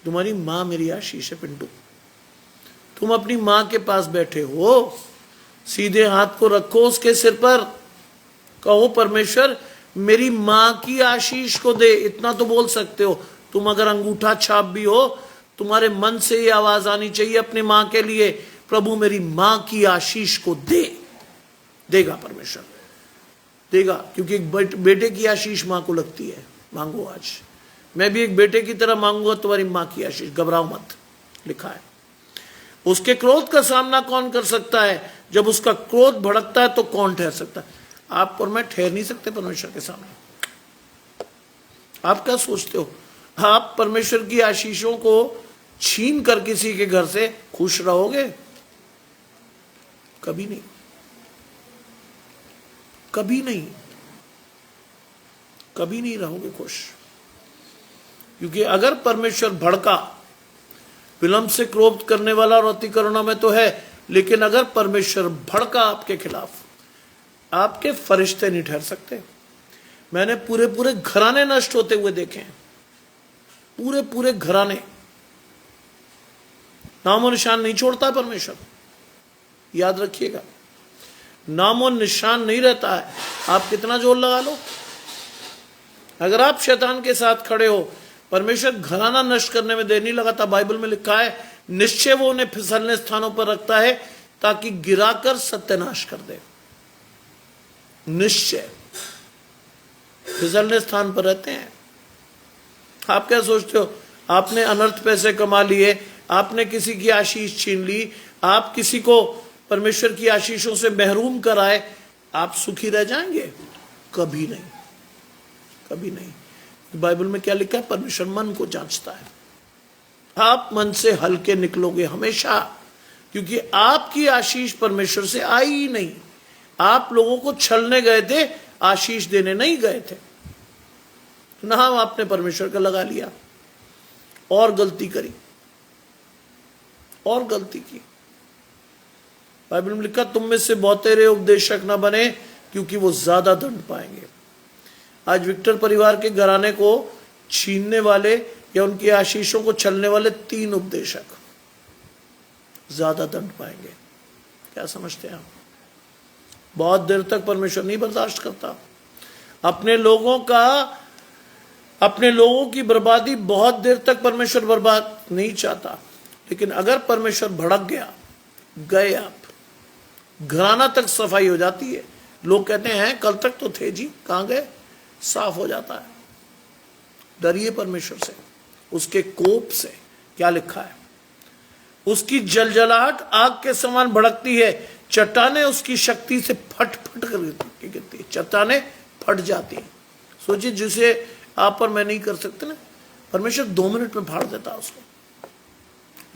तुम्हारी मां मेरी आशीष है पिंटू। तुम अपनी मां के पास बैठे हो, सीधे हाथ को रखो उसके सिर पर, कहो परमेश्वर मेरी मां की आशीष को दे। इतना तो बोल सकते हो। तुम अगर अंगूठा छाप भी हो, तुम्हारे मन से ये आवाज आनी चाहिए अपनी मां के लिए, प्रभु मेरी मां की आशीष को दे। देगा परमेश्वर, देगा, क्योंकि एक बेटे की आशीष मां को लगती है। मांगो आज। मैं भी एक बेटे की तरह मांगूंगा तुम्हारी मां की आशीष। घबराओ मत, लिखा है। उसके क्रोध का सामना कौन कर सकता है? जब उसका क्रोध भड़कता है तो कौन ठहर सकता है? आप और मैं ठहर नहीं सकते परमेश्वर के सामने। आप क्या सोचते हो, आप परमेश्वर की आशीषों को छीन कर किसी के घर से खुश रहोगे? कभी नहीं, कभी नहीं, कभी नहीं रहोगे खुश। क्योंकि अगर परमेश्वर भड़का, विलंब से क्रोध करने वाला और अति करुणा में तो है, लेकिन अगर परमेश्वर भड़का आपके खिलाफ, आपके फरिश्ते नहीं ठहर सकते। मैंने पूरे पूरे घराने नष्ट होते हुए देखे हैं, पूरे पूरे घराने। नामो निशान नहीं छोड़ता परमेश्वर, याद रखिएगा, नामो निशान नहीं रहता है। आप कितना जोर लगा लो, अगर आप शैतान के साथ खड़े हो, परमेश्वर घराना नष्ट करने में देर नहीं लगाता। बाइबल में लिखा है, निश्चय वो उन्हें फिसलने स्थानों पर रखता है ताकि गिराकर सत्यानाश कर दे। निश्चय फिसलने स्थान पर रहते हैं। आप क्या सोचते हो, आपने अनर्थ पैसे कमा लिए, आपने किसी की आशीष छीन ली, आप किसी को परमेश्वर की आशीषों से महरूम कराए, आप सुखी रह जाएंगे? कभी नहीं, कभी नहीं। बाइबल में क्या लिखा है? परमेश्वर मन को जांचता है। आप मन से हल्के निकलोगे हमेशा, क्योंकि आपकी आशीष परमेश्वर से आई ही नहीं। आप लोगों को छलने गए थे, आशीष देने नहीं गए थे। नाम आपने परमेश्वर का लगा लिया और गलती करी, और गलती की। बाइबल में लिखा, तुम में से बहुतेरे उपदेशक न बने, क्योंकि वो ज्यादा दंड पाएंगे। आज विक्टर परिवार के घराने को छीनने वाले या उनकी आशीषों को छलने वाले 3 उपदेशक ज्यादा दंड पाएंगे। क्या समझते हैं आप? बहुत देर तक परमेश्वर नहीं बर्दाश्त करता। अपने लोगों की बर्बादी बहुत देर तक परमेश्वर बर्बाद नहीं चाहता। लेकिन अगर परमेश्वर भड़क गया, गए आप, घराना तक सफाई हो जाती है। लोग कहते हैं कल तक तो थे जी, कहां गए? साफ हो जाता है। डरिए परमेश्वर से, उसके कोप से। क्या लिखा है? उसकी जलजलाहट आग के समान भड़कती है, चट्टाने उसकी शक्ति से फट फट कर गिरती है। चट्टाने फट जाती है। सोचिए, जिसे आप और मैं नहीं कर सकते ना, परमेश्वर 2 मिनट में फाड़ देता है उसको।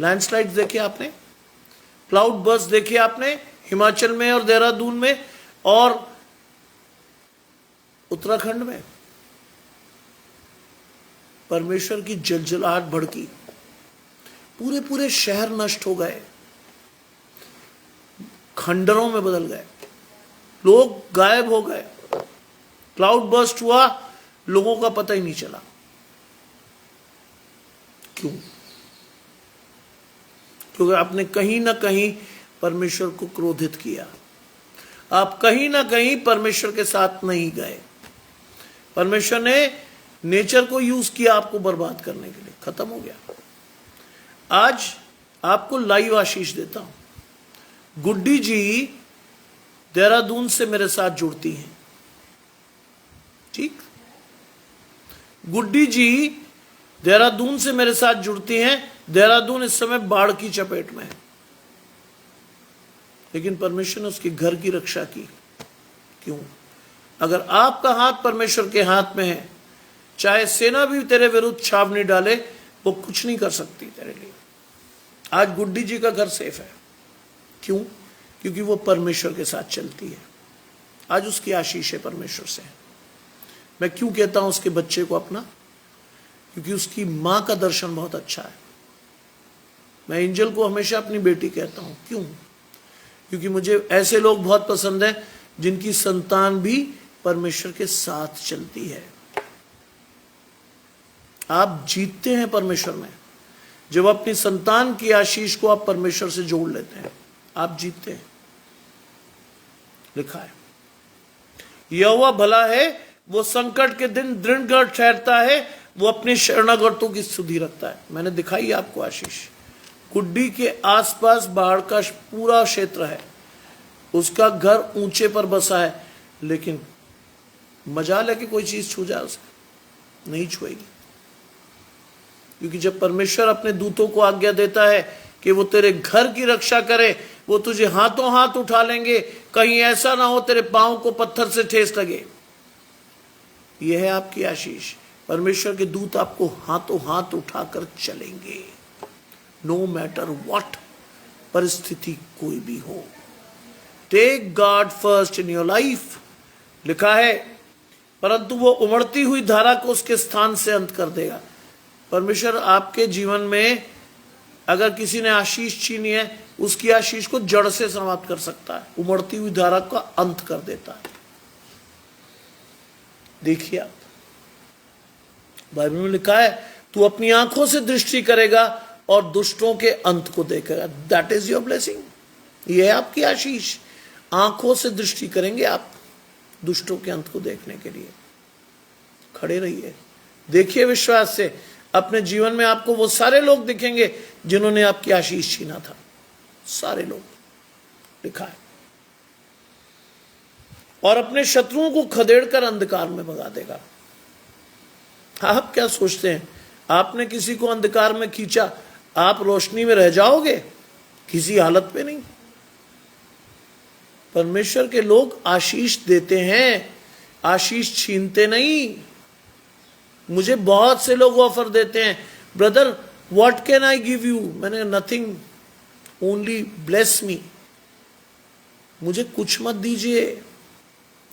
लैंडस्लाइड देखे आपने, क्लाउड बर्स्ट देखे आपने, हिमाचल में और देहरादून में और उत्तराखंड में। परमेश्वर की जलजलाहट भड़की, पूरे पूरे शहर नष्ट हो गए, खंडरों में बदल गए, लोग गायब हो गए। क्लाउड बर्स्ट हुआ, लोगों का पता ही नहीं चला। क्यों? क्योंकि आपने कहीं ना कहीं परमेश्वर को क्रोधित किया। आप कहीं ना कहीं परमेश्वर के साथ नहीं गए। परमेश्वर ने नेचर को यूज किया आपको बर्बाद करने के लिए। खत्म हो गया। आज आपको लाइव आशीष देता हूं। गुड्डी जी देहरादून से मेरे साथ जुड़ती हैं, ठीक? गुड्डी जी देहरादून से मेरे साथ जुड़ती हैं। देहरादून इस समय बाढ़ की चपेट में है, लेकिन परमेश्वर ने उसके घर की रक्षा की। क्यों? अगर आपका हाथ परमेश्वर के हाथ में है, चाहे सेना भी तेरे विरुद्ध छावनी डाले, वो कुछ नहीं कर सकती तेरे लिए। आज गुड्डी जी का घर सेफ है, क्यों? क्योंकि वो परमेश्वर के साथ चलती है। आज उसकी आशीष है परमेश्वर से। मैं क्यों कहता हूं उसके बच्चे को अपना? क्योंकि उसकी मां का दर्शन बहुत अच्छा है। मैं एंजल को हमेशा अपनी बेटी कहता हूं, क्यों? क्योंकि मुझे ऐसे लोग बहुत पसंद हैं जिनकी संतान भी परमेश्वर के साथ चलती है। आप जीतते हैं परमेश्वर में जब अपनी संतान की आशीष को आप परमेश्वर से जोड़ लेते हैं, आप जीतते हैं। लिखा है, यहोवा भला है, वो संकट के दिन दृढ़ ठहरता है, वो अपने शरणागतों की स्तुति रखता है। मैंने दिखाई आपको आशीष। गुड्डी के आसपास बाढ़ का पूरा क्षेत्र है, उसका घर ऊंचे पर बसा है, लेकिन मजाल है कि कोई चीज छू जाए उसे? नहीं छुएगी। क्योंकि जब परमेश्वर अपने दूतों को आज्ञा देता है कि वो तेरे घर की रक्षा करे, वो तुझे हाथों हाथ उठा लेंगे, कहीं ऐसा ना हो तेरे पांव को पत्थर से ठेस लगे। यह है आपकी आशीष। परमेश्वर के दूत आपको हाथों हाथ उठाकर चलेंगे, नो मैटर व्हाट परिस्थिति कोई भी हो। Take God first in your life. लिखा है, परंतु वो उमड़ती हुई धारा को उसके स्थान से अंत कर देगा। परमेश्वर आपके जीवन में अगर किसी ने आशीष छीनी है, उसकी आशीष को जड़ से समाप्त कर सकता है, उमड़ती हुई धारा का अंत कर देता है। देखिए आप, बाइबल में लिखा है, तू अपनी आंखों से दृष्टि करेगा और दुष्टों के अंत को देखेगा। That is your blessing. यह है आपकी आशीष। आंखों से दृष्टि करेंगे आप दुष्टों के अंत को देखने के लिए। खड़े रहिए, देखिए विश्वास से। अपने जीवन में आपको वो सारे लोग दिखेंगे जिन्होंने आपकी आशीष छीना था, सारे लोग। लिखा है, और अपने शत्रुओं को खदेड़कर अंधकार में भगा देगा। आप क्या सोचते हैं, आपने किसी को अंधकार में खींचा, आप रोशनी में रह जाओगे? किसी हालत में नहीं। परमेश्वर के लोग आशीष देते हैं, आशीष छीनते नहीं। मुझे बहुत से लोग ऑफर देते हैं, brother what can I give you? मैंने नथिंग, ओनली ब्लेस मी। मुझे कुछ मत दीजिए।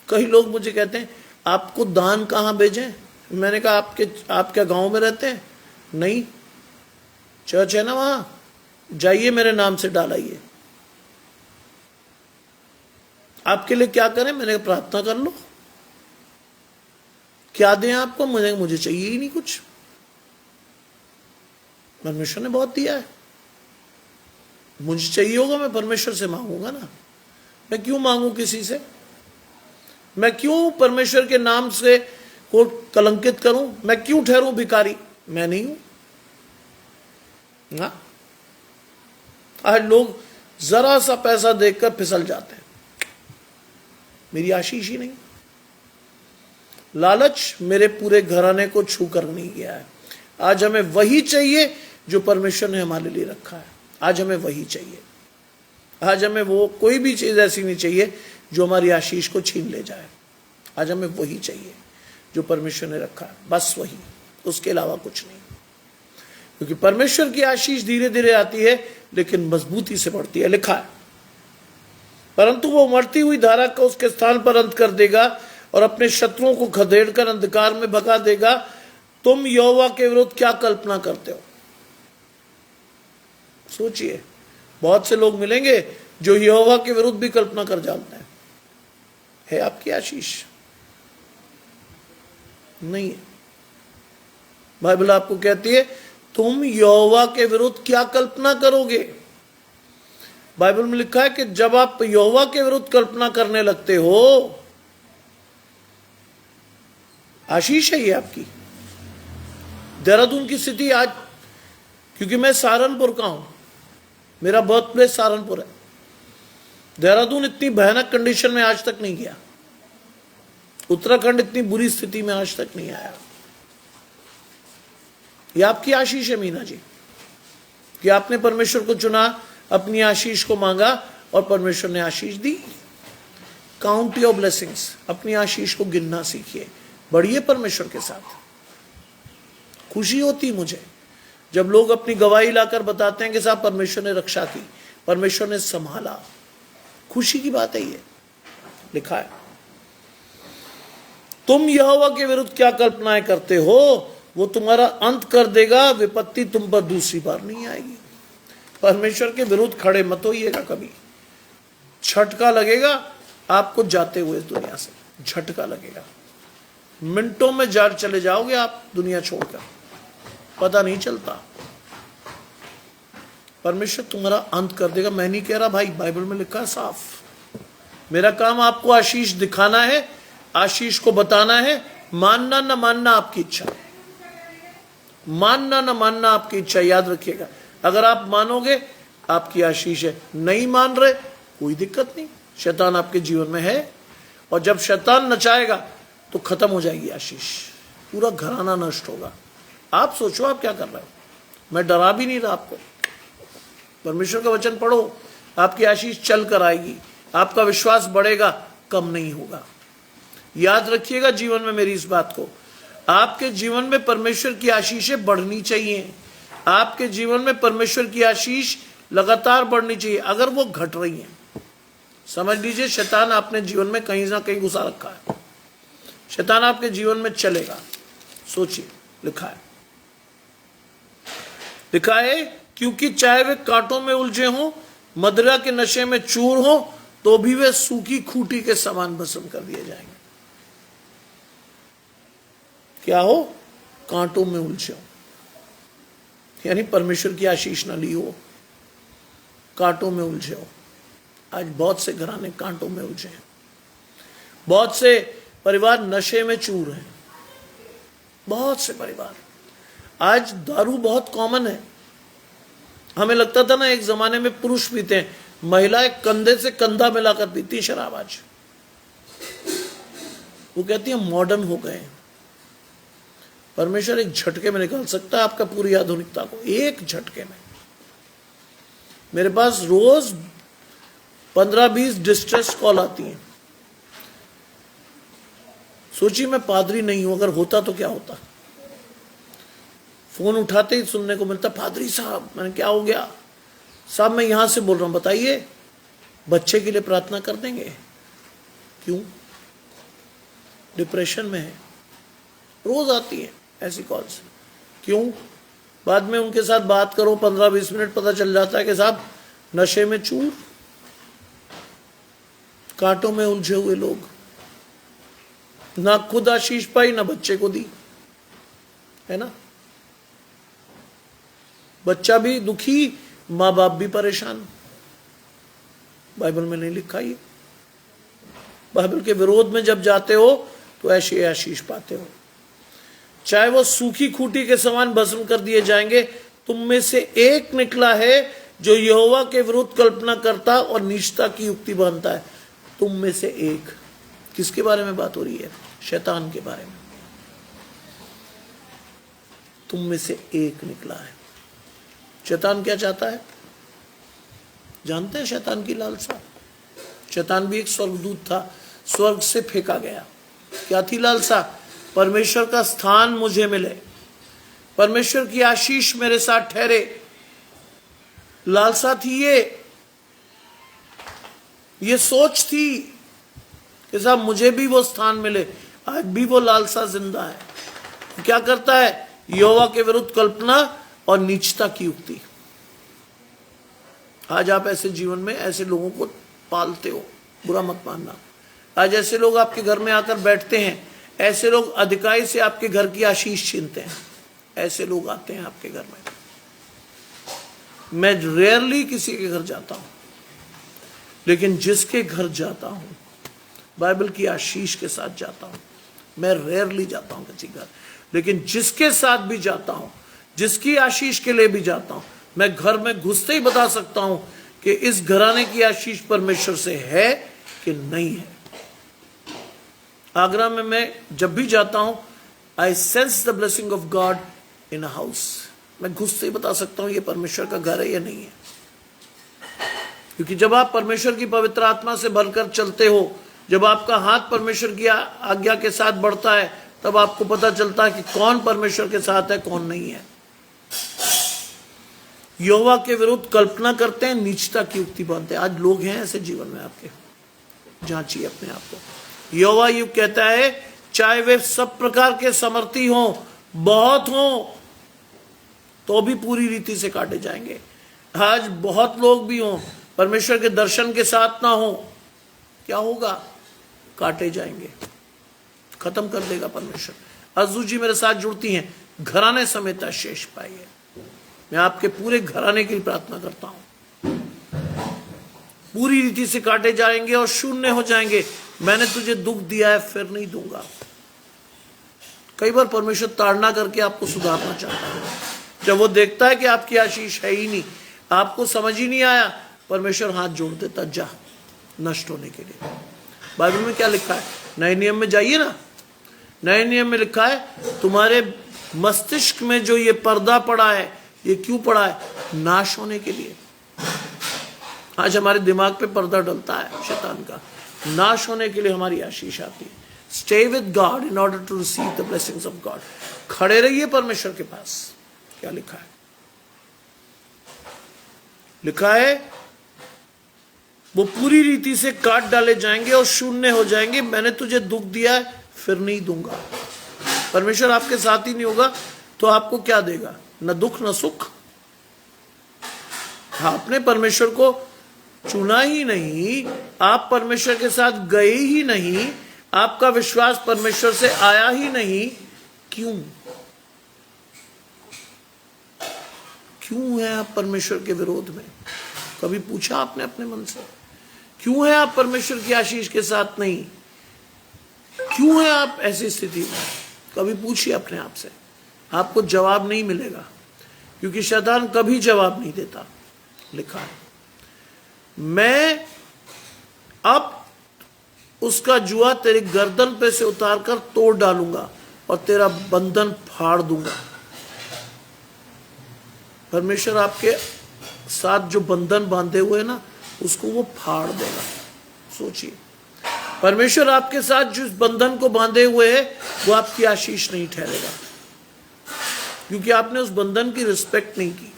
कई लोग मुझे कहते हैं, आपको दान कहां भेजें? मैंने कहा, आप क्या गांव में रहते हैं? नहीं, चर्च है ना वहां, जाइए मेरे नाम से डालाइए। आपके लिए क्या करें? मैंने प्रार्थना कर लो। क्या दें आपको? मुझे चाहिए ही नहीं कुछ। परमेश्वर ने बहुत दिया है। मुझे चाहिए होगा, मैं परमेश्वर से मांगूंगा ना। मैं क्यों मांगू किसी से? मैं क्यों परमेश्वर के नाम से को कलंकित करूं? मैं क्यों ठहरूं भिखारी? मैं नहीं हूं ना। आज लोग जरा सा पैसा देखकर फिसल जाते हैं। मेरी आशीष ही नहीं। लालच मेरे पूरे घराने को छू कर नहीं गया है। आज हमें वही चाहिए जो परमेश्वर ने हमारे लिए रखा है। आज हमें वही चाहिए। आज हमें वो कोई भी चीज ऐसी नहीं चाहिए जो हमारी आशीष को छीन ले जाए। आज हमें वही चाहिए जो परमेश्वर ने रखा है, बस वही, उसके अलावा कुछ नहीं। क्योंकि परमेश्वर की आशीष धीरे धीरे आती है, लेकिन मजबूती से बढ़ती है। लिखा है, परंतु वो मरती हुई धारा को उसके स्थान पर अंत कर देगा और अपने शत्रुओं को खदेड़कर अंधकार में भगा देगा। तुम यहोवा के विरुद्ध क्या कल्पना करते हो? सोचिए, बहुत से लोग मिलेंगे जो यहोवा के विरुद्ध भी कल्पना कर जानते हैं। है आपकी आशीष? नहीं है। बाइबल आपको कहती है, तुम यहोवा के विरुद्ध क्या कल्पना करोगे? बाइबल में लिखा है कि जब आप यहोवा के विरुद्ध कल्पना करने लगते हो, आशीष है ये आपकी। देहरादून की स्थिति आज, क्योंकि मैं सहारनपुर का हूं, मेरा बर्थ प्लेस सहारनपुर है। देहरादून इतनी भयानक कंडीशन में आज तक नहीं गया। उत्तराखंड इतनी बुरी स्थिति में आज तक नहीं आया। ये आपकी आशीष है मीना जी, कि आपने परमेश्वर को चुना, अपनी आशीष को मांगा और परमेश्वर ने आशीष दी। काउंट योर ब्लेसिंग्स, अपनी आशीष को गिनना सीखिए, बढ़िए परमेश्वर के साथ। खुशी होती मुझे जब लोग अपनी गवाही लाकर बताते हैं कि साहब परमेश्वर ने रक्षा की, परमेश्वर ने संभाला। खुशी की बात है ये। लिखा है, तुम यहोवा के विरुद्ध क्या कल्पनाएं करते हो, वो तुम्हारा अंत कर देगा, विपत्ति तुम पर दूसरी बार नहीं आएगी। परमेश्वर के विरुद्ध खड़े मत होइएगा कभी। झटका लगेगा आपको जाते हुए इस दुनिया से, झटका लगेगा, मिनटों में जाट चले जाओगे आप दुनिया छोड़कर, पता नहीं चलता। परमेश्वर तुम्हारा अंत कर देगा। मैं नहीं कह रहा भाई, बाइबल में लिखा है साफ। मेरा काम आपको आशीष दिखाना है, आशीष को बताना है। मानना न मानना आपकी इच्छा, मानना न मानना आपकी इच्छा, याद रखिएगा। अगर आप मानोगे आपकी आशीष है, नहीं मान रहे कोई दिक्कत नहीं, शैतान आपके जीवन में है। और जब शैतान नचाएगा तो खत्म हो जाएगी आशीष, पूरा घराना नष्ट होगा। आप सोचो आप क्या कर रहे हो। मैं डरा भी नहीं रहा आपको। परमेश्वर का वचन पढ़ो, आपकी आशीष चल कर आएगी, आपका विश्वास बढ़ेगा, कम नहीं होगा। याद रखिएगा जीवन में मेरी इस बात को, आपके जीवन में परमेश्वर की आशीषें बढ़नी चाहिए। आपके जीवन में परमेश्वर की आशीष लगातार बढ़नी चाहिए। अगर वो घट रही है, समझ लीजिए शैतान आपने जीवन में कहीं ना कहीं घुसा रखा है। शैतान आपके जीवन में चलेगा। सोचिए, लिखा है, लिखा है, क्योंकि चाहे वे कांटों में उलझे हों, मदिरा के नशे में चूर हो, तो भी वे सूखी खूंटी के समान भस्म कर दिए जाएंगे। क्या हो? कांटों में उलझे हो, यानी परमेश्वर की आशीष न ली हो, कांटों में उलझे हो। आज बहुत से घराने कांटों में उलझे हैं, बहुत से परिवार नशे में चूर हैं, बहुत से परिवार। आज दारू बहुत कॉमन है। हमें लगता था ना एक जमाने में पुरुष पीते हैं, महिलाएं कंधे से कंधा मिलाकर पीती शराब। आज वो कहती है मॉडर्न हो गए। परमेश्वर एक झटके में निकाल सकता है आपका पूरी आधुनिकता को, एक झटके में। मेरे पास रोज 15-20 डिस्ट्रेस कॉल आती हैं। सोचिए मैं पादरी नहीं हूं, अगर होता तो क्या होता। फोन उठाते ही सुनने को मिलता, पादरी साहब। मैंने क्या हो गया? साहब मैं यहां से बोल रहा हूं, बताइए। बच्चे के लिए प्रार्थना कर देंगे? क्यों? डिप्रेशन में है। रोज आती है ऐसी कॉल्स। क्यों? बाद में उनके साथ बात करो 15-20 मिनट, पता चल जाता है कि साहब नशे में चूर, कांटों में उलझे हुए लोग, ना खुद आशीष पाई ना बच्चे को दी, है ना। बच्चा भी दुखी, मां बाप भी परेशान। बाइबल में नहीं लिखा ये। बाइबल के विरोध में जब जाते हो तो ऐसी आशीष पाते हो। चाहे वो सूखी खूंटी के समान भस्म कर दिए जाएंगे। तुम में से एक निकला है जो यहोवा के विरुद्ध कल्पना करता और नीचता की युक्ति बांधता है। तुम में से एक, किसके बारे में बात हो रही है? शैतान के बारे में। तुम में से एक निकला है। शैतान क्या चाहता है जानते हैं? शैतान की लालसा। शैतान भी एक स्वर्गदूत था, स्वर्ग से फेंका गया। क्या थी लालसा? परमेश्वर का स्थान मुझे मिले, परमेश्वर की आशीष मेरे साथ ठहरे। लालसा थी ये सोच थी कि साहब मुझे भी वो स्थान मिले। आज भी वो लालसा जिंदा है। क्या करता है? यहोवा के विरुद्ध कल्पना और नीचता की युक्ति। आज आप ऐसे जीवन में ऐसे लोगों को पालते हो, बुरा मत मानना। आज ऐसे लोग आपके घर में आकर बैठते हैं, ऐसे लोग अधिकाई से आपके घर की आशीष छीनते हैं। ऐसे लोग आते हैं आपके घर में। मैं रेयरली किसी के घर जाता हूं, लेकिन जिसके घर जाता हूं बाइबल की आशीष के साथ जाता हूं। मैं रेयरली जाता हूं किसी घर, लेकिन जिसके साथ भी जाता हूं, जिसकी आशीष के लिए भी जाता हूं, मैं घर में घुसते ही बता सकता हूं कि इस घराने की आशीष परमेश्वर से है कि नहीं है। आगरा में मैं जब भी जाता हूं, I sense the blessing of God in a house. मैं घुसते ही बता सकता हूं ये परमेश्वर का घर है या नहीं है। क्योंकि जब आप परमेश्वर की पवित्र आत्मा से भरकर चलते हो, जब आपका हाथ परमेश्वर की आज्ञा के साथ बढ़ता है, तब आपको पता चलता है कि कौन परमेश्वर के साथ है, कौन नहीं है। यहोवा के विरुद्ध कल्पना करते हैं, नीचता की युक्ति बांधते हैं। आज लोग हैं ऐसे जीवन में आपके, जांचिए अपने आप को। यहोवा युग कहता है, चाहे वे सब प्रकार के समर्थी हों, बहुत हों, तो भी पूरी रीति से काटे जाएंगे। आज बहुत लोग भी हों, परमेश्वर के दर्शन के साथ ना हो, क्या होगा? काटे जाएंगे, खत्म कर देगा परमेश्वर। अज्जू जी मेरे साथ जुड़ती हैं, घराने समेत शेष पाइए। मैं आपके पूरे घराने की प्रार्थना करता हूं, पूरी रीति से काटे जाएंगे और शून्य हो जाएंगे। मैंने तुझे दुख दिया है, फिर नहीं दूंगा। कई बार परमेश्वर ताड़ना करके आपको सुधारना चाहता है। जब वो देखता है कि आपकी आशीष है ही नहीं, आपको समझ ही नहीं आया, परमेश्वर हाथ जोड़ देता, जा नष्ट होने के लिए। बाइबल में क्या लिखा है? नए नियम में जाइए ना, नए नियम में लिखा है, तुम्हारे मस्तिष्क में जो ये पर्दा पड़ा है, ये क्यों पड़ा है? नाश होने के लिए। आज हमारे दिमाग पे पर्दा डलता है शैतान का, नाश होने के लिए हमारी आशीष आती है। Stay with God in order to receive the blessings of God. खड़े रहिए परमेश्वर के पास। क्या लिखा है? लिखा है, वो पूरी रीति से काट डाले जाएंगे और शून्य हो जाएंगे। मैंने तुझे दुख दिया है, फिर नहीं दूंगा। परमेश्वर आपके साथ ही नहीं होगा तो आपको क्या देगा? न दुख न सुख। आपने परमेश्वर को चुना ही नहीं, आप परमेश्वर के साथ गए ही नहीं, आपका विश्वास परमेश्वर से आया ही नहीं। क्यों? क्यों है आप परमेश्वर के विरोध में? कभी पूछा आपने अपने मन से? क्यों है आप परमेश्वर की आशीष के साथ नहीं? क्यों है आप ऐसी स्थिति में? कभी पूछिए अपने आप से। आपको जवाब नहीं मिलेगा, क्योंकि शैतान कभी जवाब नहीं देता। लिखा है, मैं अब उसका जुआ तेरी गर्दन पे से उतार कर तोड़ डालूंगा और तेरा बंधन फाड़ दूंगा। परमेश्वर आपके साथ जो बंधन बांधे हुए ना, उसको वो फाड़ देगा। सोचिए, परमेश्वर आपके साथ जिस बंधन को बांधे हुए है, वो आपकी आशीष नहीं ठहरेगा, क्योंकि आपने उस बंधन की रिस्पेक्ट नहीं की।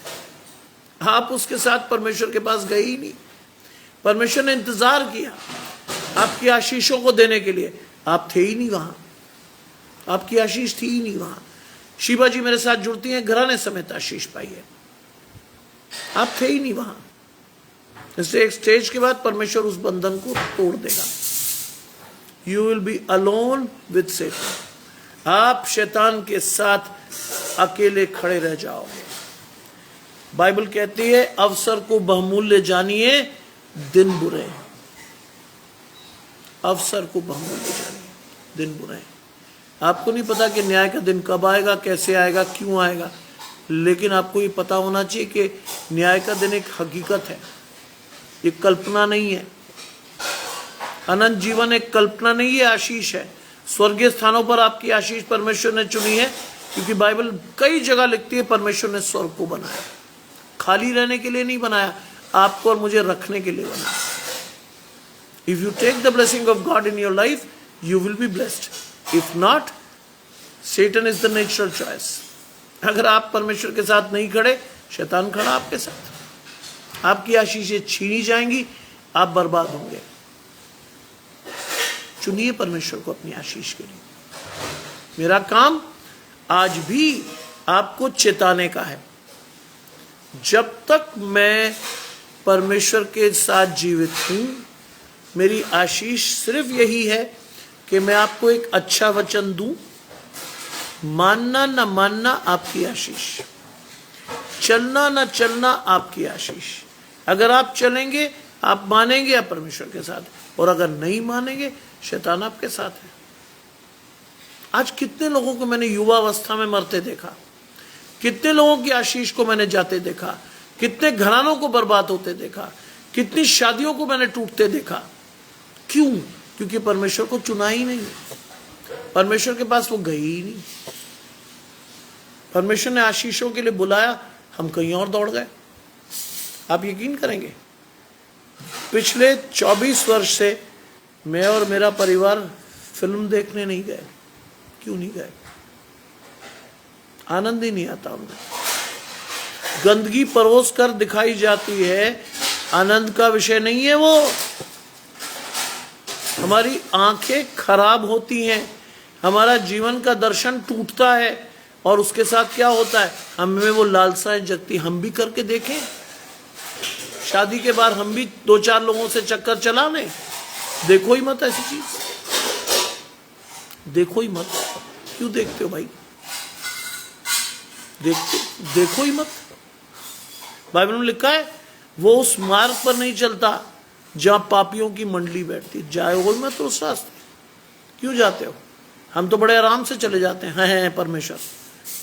आप उसके साथ परमेश्वर के पास गए ही नहीं। परमेश्वर ने इंतजार किया आपकी आशीषों को देने के लिए, आप थे ही नहीं वहां, आपकी आशीष थी ही नहीं वहां। शिवा जी मेरे साथ जुड़ती हैं, घराने समेत आशीष पाई है, आप थे ही नहीं वहां। इसलिए एक स्टेज के बाद परमेश्वर उस बंधन को तोड़ देगा। You will be alone with सैतान। आप शैतान के साथ अकेले खड़े रह जाओगे। बाइबल कहती है, अवसर को बहुमूल्य जानिए, दिन बुरे हैं। अवसर को बहुमूल्य जानिए, दिन बुरे हैं। आपको नहीं पता कि न्याय का दिन कब आएगा, कैसे आएगा, क्यों आएगा, लेकिन आपको ये पता होना चाहिए कि न्याय का दिन एक हकीकत है, ये कल्पना नहीं है। अनंत जीवन एक कल्पना नहीं है, आशीष है। स्वर्गीय स्थानों पर आपकी आशीष परमेश्वर ने चुनी है, क्योंकि बाइबल कई जगह लिखती है परमेश्वर ने स्वर्ग को बनाया, खाली रहने के लिए नहीं बनाया, आपको और मुझे रखने के लिए बनाया। If you take the blessing of God in your life, you will be blessed. If not, Satan is the natural choice. अगर आप परमेश्वर के साथ नहीं खड़े, शैतान खड़ा आपके साथ, आपकी आशीषें छीनी जाएंगी, आप बर्बाद होंगे। चुनिए परमेश्वर को अपनी आशीष के लिए। मेरा काम आज भी आपको चेताने का है। जब तक मैं परमेश्वर के साथ जीवित हूं, मेरी आशीष सिर्फ यही है कि मैं आपको एक अच्छा वचन दूं। मानना न मानना आपकी आशीष, चलना न चलना आपकी आशीष। अगर आप चलेंगे, आप मानेंगे आप परमेश्वर के साथ, और अगर नहीं मानेंगे, शैतान आपके साथ है। आज कितने लोगों को मैंने युवावस्था में मरते देखा, कितने लोगों की आशीष को मैंने जाते देखा, कितने घरानों को बर्बाद होते देखा, कितनी शादियों को मैंने टूटते देखा। क्यों? क्योंकि परमेश्वर को चुना ही नहीं, परमेश्वर के पास वो गए ही नहीं। परमेश्वर ने आशीषों के लिए बुलाया, हम कहीं और दौड़ गए। आप यकीन करेंगे, पिछले 24 वर्ष से मैं और मेरा परिवार फिल्म देखने नहीं गए। क्यों नहीं गए? आनंद ही नहीं आता हमें। गंदगी परोस कर दिखाई जाती है, आनंद का विषय नहीं है वो। हमारी आंखें खराब होती हैं, हमारा जीवन का दर्शन टूटता है, और उसके साथ क्या होता है, हमें वो लालसाएं जगती। हम भी करके देखें, शादी के बाद हम भी 2-4 लोगों से चक्कर चला लें। देखो ही मत ऐसी चीज, देखो ही मत। क्यों देखते हो भाई? देखो ही मत। बाइबल में लिखा है वो उस मार्ग पर नहीं चलता जहां पापियों की मंडली बैठती। जाए हो मत उस रास्ते। क्यों जाते हो? हम तो बड़े आराम से चले जाते हैं परमेश्वर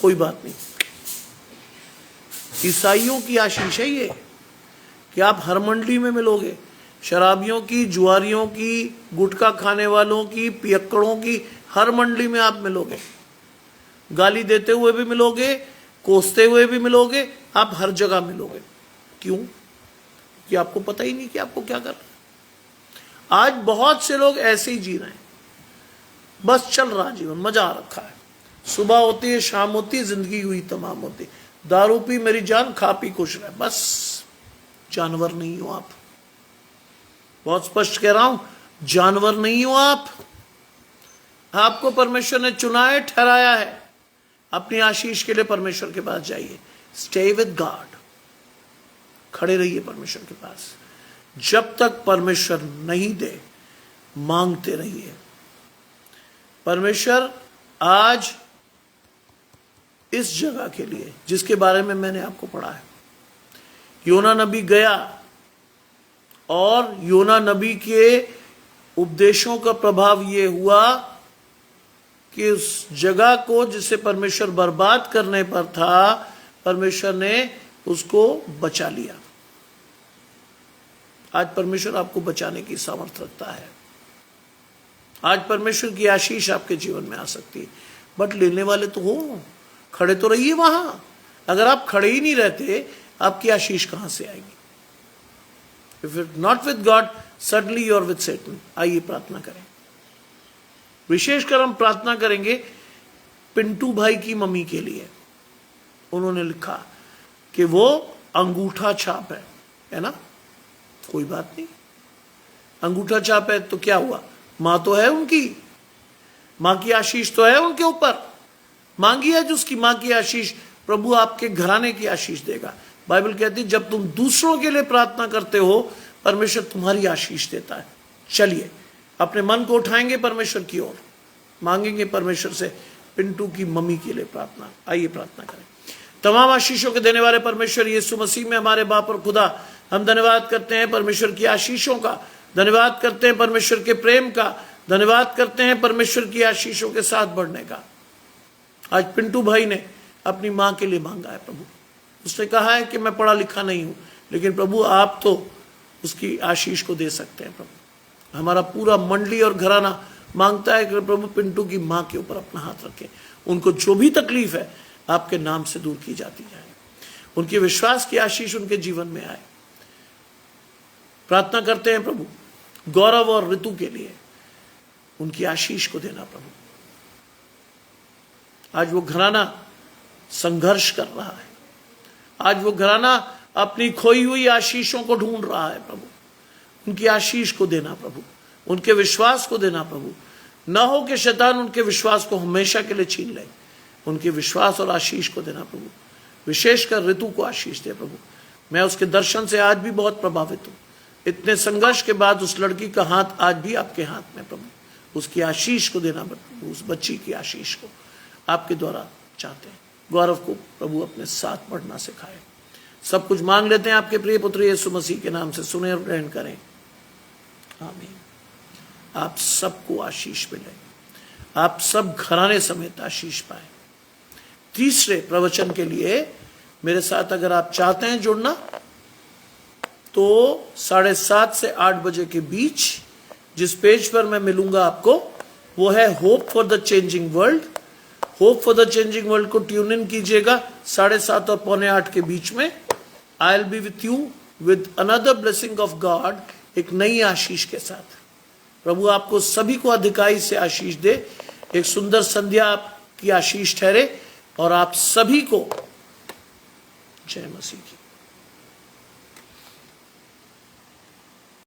कोई बात नहीं। ईसाइयों की आशीष है ये कि आप हर मंडली में मिलोगे, शराबियों की, जुआरियों की, गुटखा खाने वालों की, पियक्कड़ों की, हर मंडली में आप मिलोगे। गाली देते हुए भी मिलोगे, कोसते हुए भी मिलोगे, आप हर जगह मिलोगे। क्यों? कि आपको पता ही नहीं कि आपको क्या करना है। आज बहुत से लोग ऐसे ही जी रहे हैं, बस चल रहा जीवन, मजा आ रखा है। सुबह होती है, शाम होती है, जिंदगी हुई तमाम होती। दारू पी मेरी जान, खा पी खुश रहे, बस। जानवर नहीं हो आप, बहुत स्पष्ट कह रहा हूं, जानवर नहीं हो आप। आपको परमेश्वर ने चुना है, ठहराया है। अपनी आशीष के लिए परमेश्वर के पास जाइए। स्टे विद गॉड, खड़े रहिए परमेश्वर के पास। जब तक परमेश्वर नहीं दे, मांगते रहिए। परमेश्वर आज इस जगह के लिए, जिसके बारे में मैंने आपको पढ़ा है, योना नबी गया और योना नबी के उपदेशों का प्रभाव यह हुआ कि उस जगह को जिसे परमेश्वर बर्बाद करने पर था, परमेश्वर ने उसको बचा लिया। आज परमेश्वर आपको बचाने की सामर्थ्य रखता है। आज परमेश्वर की आशीष आपके जीवन में आ सकती है, बट लेने वाले तो हो, खड़े तो रहिए वहां। अगर आप खड़े ही नहीं रहते, आपकी आशीष कहां से आएगी? If it not with God, suddenly you are with Satan. आइए प्रार्थना करें। विशेषकर हम प्रार्थना करेंगे पिंटू भाई की मम्मी के लिए। उन्होंने लिखा कि वो अंगूठा छाप है ना? कोई बात नहीं, अंगूठा छाप है तो क्या हुआ? मां तो है उनकी, मां की आशीष तो है उनके ऊपर। मांगी है जो उसकी मां की आशीष, प्रभु आपके घराने की आशीष देगा। बाइबल कहती है जब तुम दूसरों के लिए प्रार्थना करते हो, परमेश्वर तुम्हारी आशीष देता है। चलिए अपने मन को उठाएंगे परमेश्वर की ओर, मांगेंगे परमेश्वर से पिंटू की मम्मी के लिए प्रार्थना। आइए प्रार्थना करें। तमाम आशीषों के देने वाले परमेश्वर यीशु मसीह में हमारे बाप और खुदा, हम धन्यवाद करते हैं परमेश्वर की आशीषों का, धन्यवाद करते हैं परमेश्वर के प्रेम का, धन्यवाद करते हैं परमेश्वर की आशीषों के साथ बढ़ने का। आज पिंटू भाई ने अपनी मां के लिए मांगा है प्रभु। उसने कहा है कि मैं पढ़ा लिखा नहीं हूं, लेकिन प्रभु आप तो उसकी आशीष को दे सकते हैं। प्रभु हमारा पूरा मंडली और घराना मांगता है कि प्रभु पिंटू की मां के ऊपर अपना हाथ रखें। उनको जो भी तकलीफ है आपके नाम से दूर की जाती जाए। उनके विश्वास की आशीष उनके जीवन में आए। प्रार्थना करते हैं प्रभु गौरव और ऋतु के लिए, उनकी आशीष को देना प्रभु। आज वो घराना संघर्ष कर रहा है, आज वो घराना अपनी खोई हुई आशीषों को ढूंढ रहा है प्रभु। उनकी आशीष को देना प्रभु, उनके विश्वास को देना प्रभु। ना हो कि शैतान उनके विश्वास को हमेशा के लिए छीन ले। उनके विश्वास और आशीष को देना प्रभु। विशेषकर ऋतु को आशीष दे प्रभु। मैं उसके दर्शन से आज भी बहुत प्रभावित हूं। इतने संघर्ष के बाद उस लड़की का हाथ आज भी आपके हाथ में प्रभु। उसकी आशीष को देना प्रभु, उस बच्ची की आशीष को आपके द्वारा चाहते हैं। गौरव को प्रभु अपने साथ बढ़ना सिखाए। सब कुछ मांग लेते हैं आपके प्रिय पुत्र यीशु मसीह के नाम से, सुने और ग्रहण करें। आमीन। आप सबको आशीष मिले, आप सब घराने समेत आशीष पाए। तीसरे प्रवचन के लिए मेरे साथ अगर आप चाहते हैं जुड़ना, तो 7:30 से 8 बजे के बीच जिस पेज पर मैं मिलूंगा आपको, वो है hope for the changing world. Hope for the changing world को ट्यून इन कीजिएगा 7:30 और 7:45 के बीच में। I will be with you with another blessing of God, एक नई आशीष के साथ। प्रभु आपको सभी को अधिकाई से आशीष दे। एक सुंदर संध्या आपकी आशीष ठहरे और आप सभी को जय मसीह की।